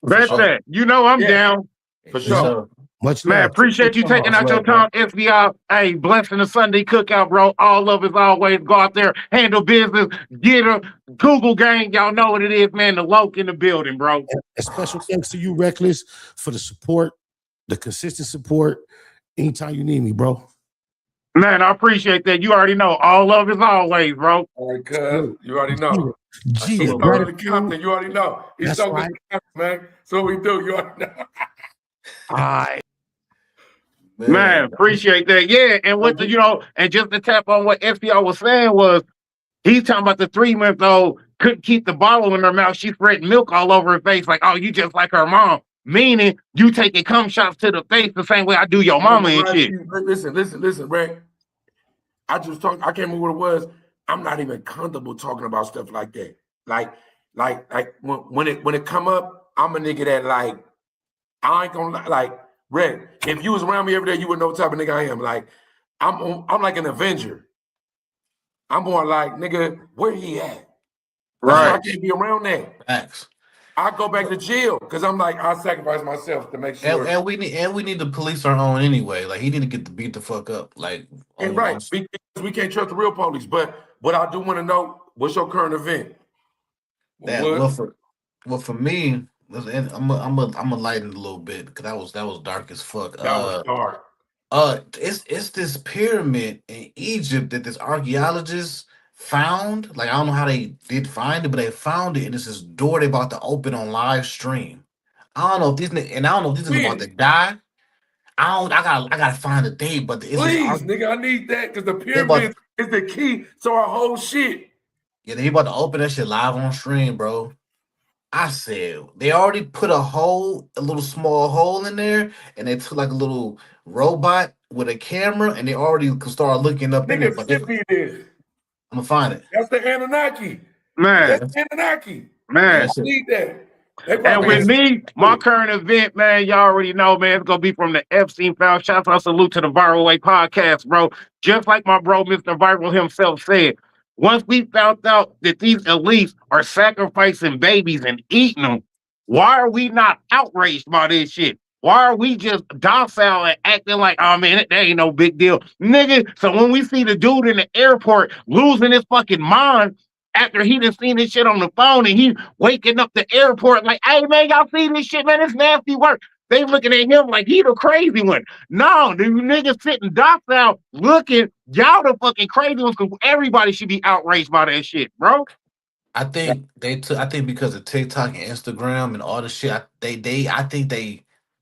Bet that. You know I'm down. For sure. Much love. Man, appreciate you taking out your time, FBI. Hey, blessing the Sunday Cookout, bro. All love as always. Go out there, handle business, get a Google gang. Y'all know what it is, man. The Loke in the building, bro. A special thanks to you, Reckless, for the support, the consistent support. Anytime you need me, bro. Man, I appreciate that. You already know. All love as always, bro. All right, cuz. You already know. He's so good to Compton. You already know. He's so good to Compton, man. So we do. You already know. All right. Man, appreciate that. Yeah, and what and just to tap on what FPR was saying was he's talking about the 3-month-old couldn't keep the bottle in her mouth. She spreading milk all over her face, like, oh, you just like her mom. Meaning you taking cum shots to the face the same way I do your mama and shit. Listen, Brad. I can't remember what it was. I'm not even comfortable talking about stuff like that. Like when it come up, I'm a nigga that like I ain't gonna like Red. If you was around me every day, you would know what type of nigga I am. Like I'm like an Avenger. I'm more like, nigga, where he at? That's why I Right. can't be around that. Facts. I go back to jail because I'm like, I sacrifice myself to make sure. And we need to police our own anyway. Like he need to get beat the fuck up. Like Right. Because we can't trust the real police. But what I do want to know, what's your current event? For me, I'm a lighten a little bit because that was dark as fuck. That was dark. It's this pyramid in Egypt that this archaeologist found. Like I don't know how they did find it, but they found it, and it's this door they about to open on live stream. I don't know if these niggas about to die. I gotta find a date, but please, nigga, I need that because the pyramid is the key to our whole shit. Yeah, they about to open that shit live on stream, bro. I said they already put a little small hole in there, and they took like a little robot with a camera, and they already could start looking up in there. But I'm gonna find it. That's the Anunnaki, man. That's Anunnaki, man. I need that. And with me, my current event, man, y'all already know, man, it's going to be from the Epstein Found. Shout out, salute to the Viral Way podcast, bro. Just like my bro, Mr. Viral himself said, once we found out that these elites are sacrificing babies and eating them, why are we not outraged by this shit? Why are we just docile and acting like, oh, man, that ain't no big deal? Nigga, so when we see the dude in the airport losing his fucking mind, after he done seen this shit on the phone and he waking up the airport like, hey, man, y'all see this shit, man? It's nasty work. They looking at him like he the crazy one. No, the niggas sitting docile looking, y'all the fucking crazy ones because everybody should be outraged by that shit, bro. I think because of TikTok and Instagram and all the shit, I think they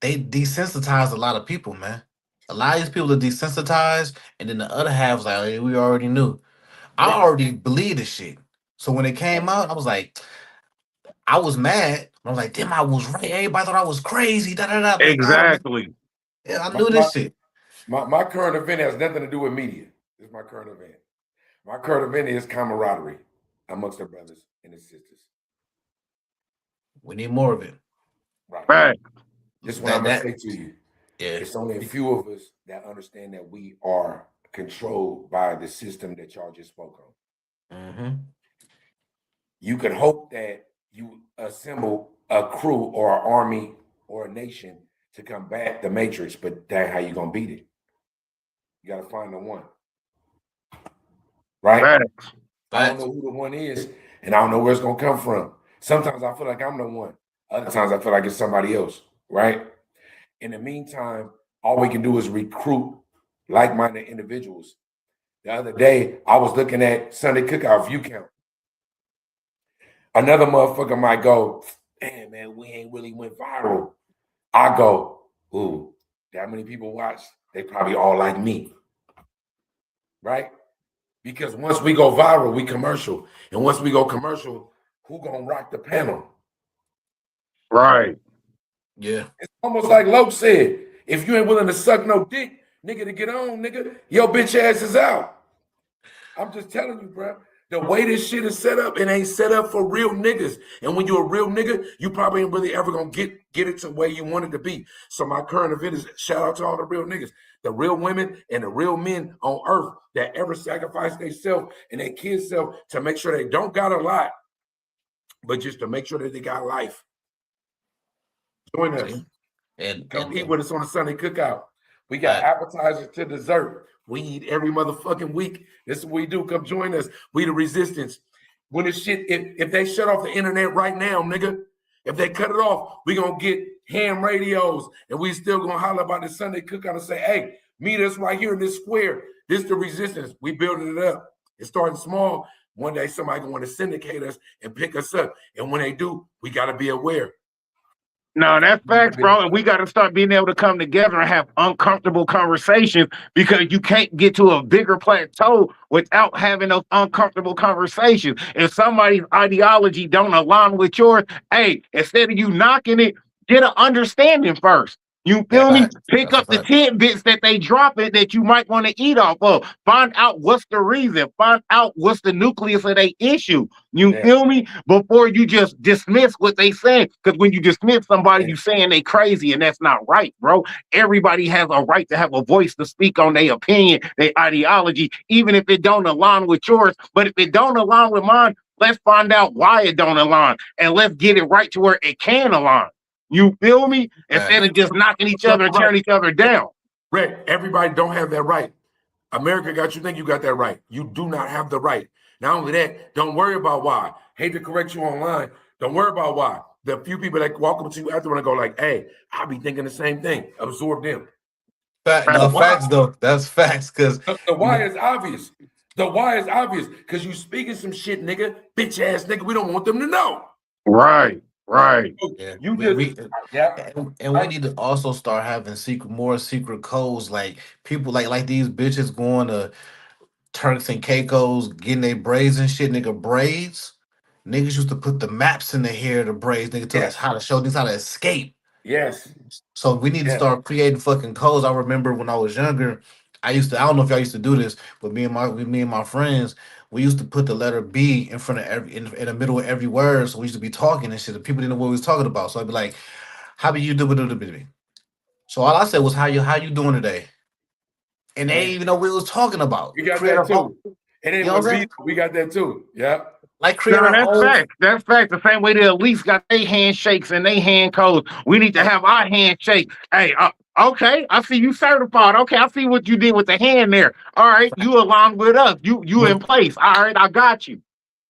desensitize a lot of people, man. A lot of these people are desensitized, and then the other half's like, hey, we already knew. I already believe this shit. So when it came out, I was like, I was mad. I was like, damn, I was right. Everybody thought I was crazy. Da, da, da. Exactly. Yeah, I knew this shit. My current event has nothing to do with media. This is my current event. My current event is camaraderie amongst the brothers and the sisters. We need more of it. Right. This is what I'm going to say to you. Yeah. It's only a few of us that understand that we are controlled by the system that y'all just spoke on. Mm-hmm. You can hope that you assemble a crew or an army or a nation to combat the matrix, but that ain't how you gonna beat it. You gotta find the one. Right? I don't know who the one is, and I don't know where it's gonna come from. Sometimes I feel like I'm the one. Other times I feel like it's somebody else, right? In the meantime, all we can do is recruit like-minded individuals. The other day, I was looking at Sunday Cookout view count. Another motherfucker might go, damn, man, we ain't really went viral. I go, ooh, that many people watch, they probably all like me, right? Because once we go viral, we commercial. And once we go commercial, who gonna rock the panel? Right. Yeah. It's almost like Loke said, if you ain't willing to suck no dick, nigga, to get on, nigga, your bitch ass is out. I'm just telling you, bro. The way this shit is set up, it ain't set up for real niggas. And when you're a real nigga, you probably ain't really ever gonna get it to where you want it to be. So my current event is shout out to all the real niggas, the real women and the real men on earth that ever sacrifice themselves and their kids' self to make sure they don't got a lot, but just to make sure that they got life. Join us. And come eat with us on the Sunday Cookout. We got appetizers to dessert. We eat every motherfucking week. This is what we do. Come join us. We the resistance. When this shit, if they shut off the internet right now, nigga, if they cut it off, we gonna get ham radios and we still gonna holler about the Sunday Cookout and say, hey, meet us right here in this square. This is the resistance. We building it up. It's starting small. One day somebody gonna want to syndicate us and pick us up. And when they do, we gotta be aware. No, that's facts, bro. And we got to start being able to come together and have uncomfortable conversations because you can't get to a bigger plateau without having those uncomfortable conversations. If somebody's ideology don't align with yours, hey, instead of you knocking it, get an understanding first. You feel me? Pick up the tidbits that they drop it that you might want to eat off of. Find out what's the reason. Find out what's the nucleus of their issue. You feel me? Before you just dismiss what they say. Because when you dismiss somebody, you saying they crazy, and that's not right, bro. Everybody has a right to have a voice to speak on their opinion, their ideology, even if it don't align with yours. But if it don't align with mine, Let's find out why it don't align, and let's get it right to where it can align. You feel me? Instead of just knocking each other and tearing each other down. Rick, everybody don't have that right. America got you think you got that right. You do not have the right. Not only that, don't worry about why. Hate to correct you online. Don't worry about why. The few people that walk up to you after and go like, hey, I be thinking the same thing. Absorb them. Facts though. That's facts. Cause the why is obvious. The why is obvious. Cause you speaking some shit, nigga, bitch ass nigga. We don't want them to know. Right. Yeah. You we need to also start having more secret codes, like people like these bitches going to Turks and Caicos, getting their braids and shit, nigga. Braids. Niggas used to put the maps in the hair of the braids, nigga, tell us how to show niggas how to escape. Yes. So we need to start creating fucking codes. I remember when I was younger, I don't know if y'all used to do this, but me and my friends, we used to put the letter B in front of in the middle of every word. So we used to be talking and shit. The people didn't know what we was talking about. So I'd be like, how be you doing? So all I said was how you doing today? And they didn't even know what we was talking about. We got that too. And then we got that too. Yeah. Like that's fact. That's fact. The same way the elites got their handshakes and they hand codes. We need to have our handshake. Hey, okay, I see you certified. Okay, I see what you did with the hand there. All right, you along with us. You in place. All right, I got you.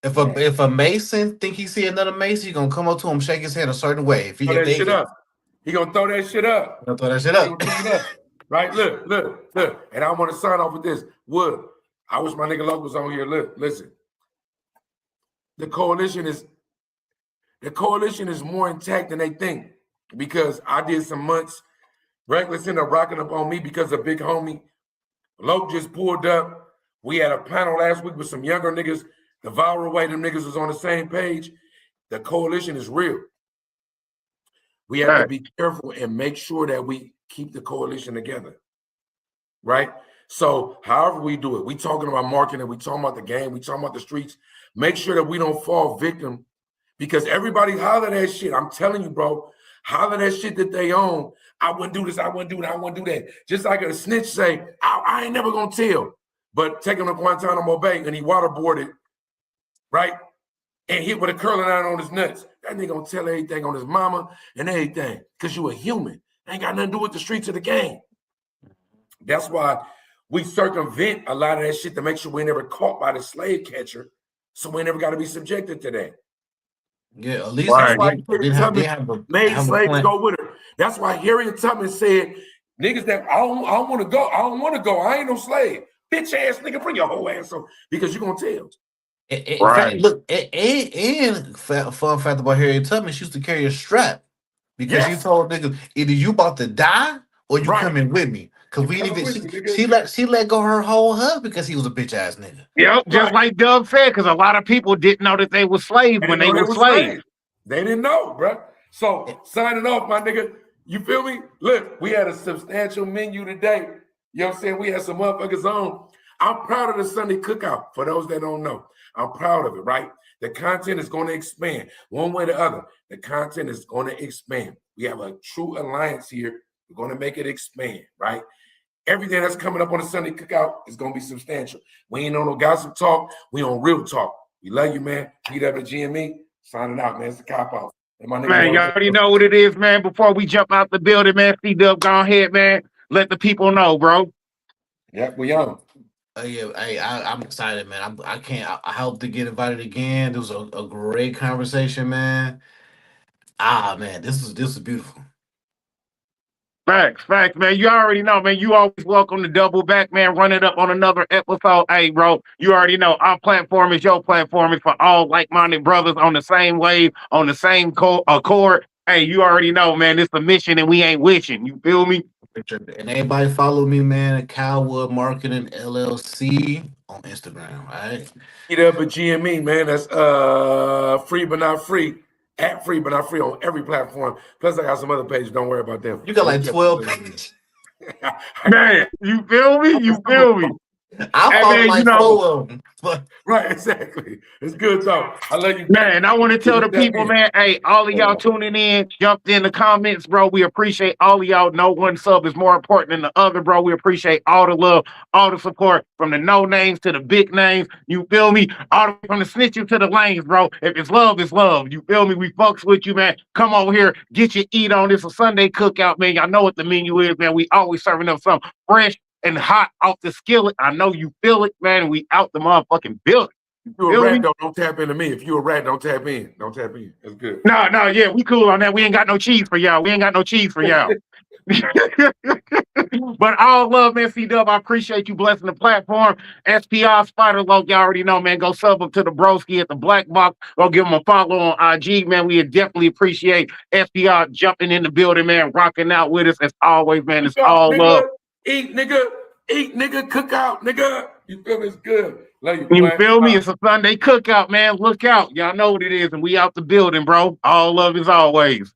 If a Mason think he see another Mason, you gonna come up to him, shake his hand a certain way. If he throw that shit up. He gonna throw that shit up. Right? Look. And I want to sign off with this. Wood. I wish my nigga Loc was on here. Look, listen. The coalition is more intact than they think, because I did some months. Reckless ended up rocking up on me because of big homie. Loc just pulled up. We had a panel last week with some younger niggas. The viral way them niggas was on the same page. The coalition is real. We have to be careful and make sure that we keep the coalition together. Right? So however we do it, we talking about marketing, we talking about the game, we talking about the streets. Make sure that we don't fall victim, because everybody holler that shit. I'm telling you, bro, holler that shit that they own. I wouldn't do this, I wouldn't do that, I wouldn't do that. Just like a snitch say, I ain't never gonna tell. But take him to Guantanamo Bay and he waterboarded, right? And hit with a curling iron on his nuts. That nigga gonna tell everything on his mama and everything, because you a human. Ain't got nothing to do with the streets of the game. That's why we circumvent a lot of that shit to make sure we're never caught by the slave catcher. So we never got to be subjected to that. Yeah, at least that's why made slaves go with her. That's why Harriet Tubman said, niggas that I don't want to go. I don't want to go. I ain't no slave. Bitch ass nigga, bring your whole ass on, because you're going to tell. And fun fact about Harriet Tubman, she used to carry a strap, because she told niggas, either you about to die or you coming with me. Because we even she let go her whole husband because he was a bitch ass nigga. Yep, just like Doug said, because a lot of people didn't know that they were slaves when they were slaves. They didn't know, bro. So signing off, my nigga. You feel me? Look, we had a substantial menu today. You know what I'm saying? We had some motherfuckers on. I'm proud of the Sunday Cookout. For those that don't know, I'm proud of it, right? The content is going to expand one way or the other. The content is going to expand. We have a true alliance here. We're going to make it expand, right? Everything that's coming up on the Sunday Cookout is going to be substantial. We ain't on no gossip talk. We on real talk. We love you, man. P-Dub of GME. Signing out, man. It's the cop out. Man, you already know what it is, man. Before we jump out the building, man, P-Dub, go ahead, man. Let the people know, bro. Yep, we on. I'm excited, man. I hope to get invited again. This was a great conversation, man. Man, this is beautiful. Facts, man. You already know, man. You always welcome to double back, man. Run it up on another episode. Hey, bro, you already know our platform is your platform. It's for all like-minded brothers on the same wave, on the same accord. Hey, you already know, man. It's a mission and we ain't wishing. You feel me? And everybody follow me, man, at Calwood Marketing LLC on Instagram, all right? P-Dub of GME, man. That's free but not free. At free but not free on every platform. Plus, I got some other pages. Don't worry about them. You got like 12 pages. Man, you feel me? You feel me? I Hey fought man, you like know, 4 of them. But Right, exactly. It's good though. I love you. man, I want to tell the Step people, in. man, hey, all of y'all tuning in, jumped in the comments, bro. We appreciate all of y'all. No one sub is more important than the other, bro. We appreciate all the love, all the support from the no names to the big names. You feel me? All the, from the snitches to the lanes, bro. If it's love, it's love. You feel me? We fucks with you, man. Come over here, get your eat on. This a Sunday cookout, man. Y'all know what the menu is, man. We always serving up something fresh and hot off the skillet. I know you feel it, man. And we out the motherfucking building. If you're a Feel rat, me? though, don't tap into me. If you're a rat, don't tap in. Don't tap in. That's good. No, no, yeah, we cool on that. We ain't got no cheese for y'all. We ain't got no cheese for y'all. But all love, man. C-Dub, I appreciate you blessing the platform. SPR Spider Loc, y'all already know, man. Go sub up to the broski at the Black Box. Go give him a follow on IG, man. We definitely appreciate SPR jumping in the building, man, rocking out with us as always, man. It's all nigga, love. eat, nigga, cook out, nigga. You feel me? It's good. Love you, You boy. feel me? It's a Sunday cookout, man. Look out. Y'all know what it is, and we out the building, bro. All love as always.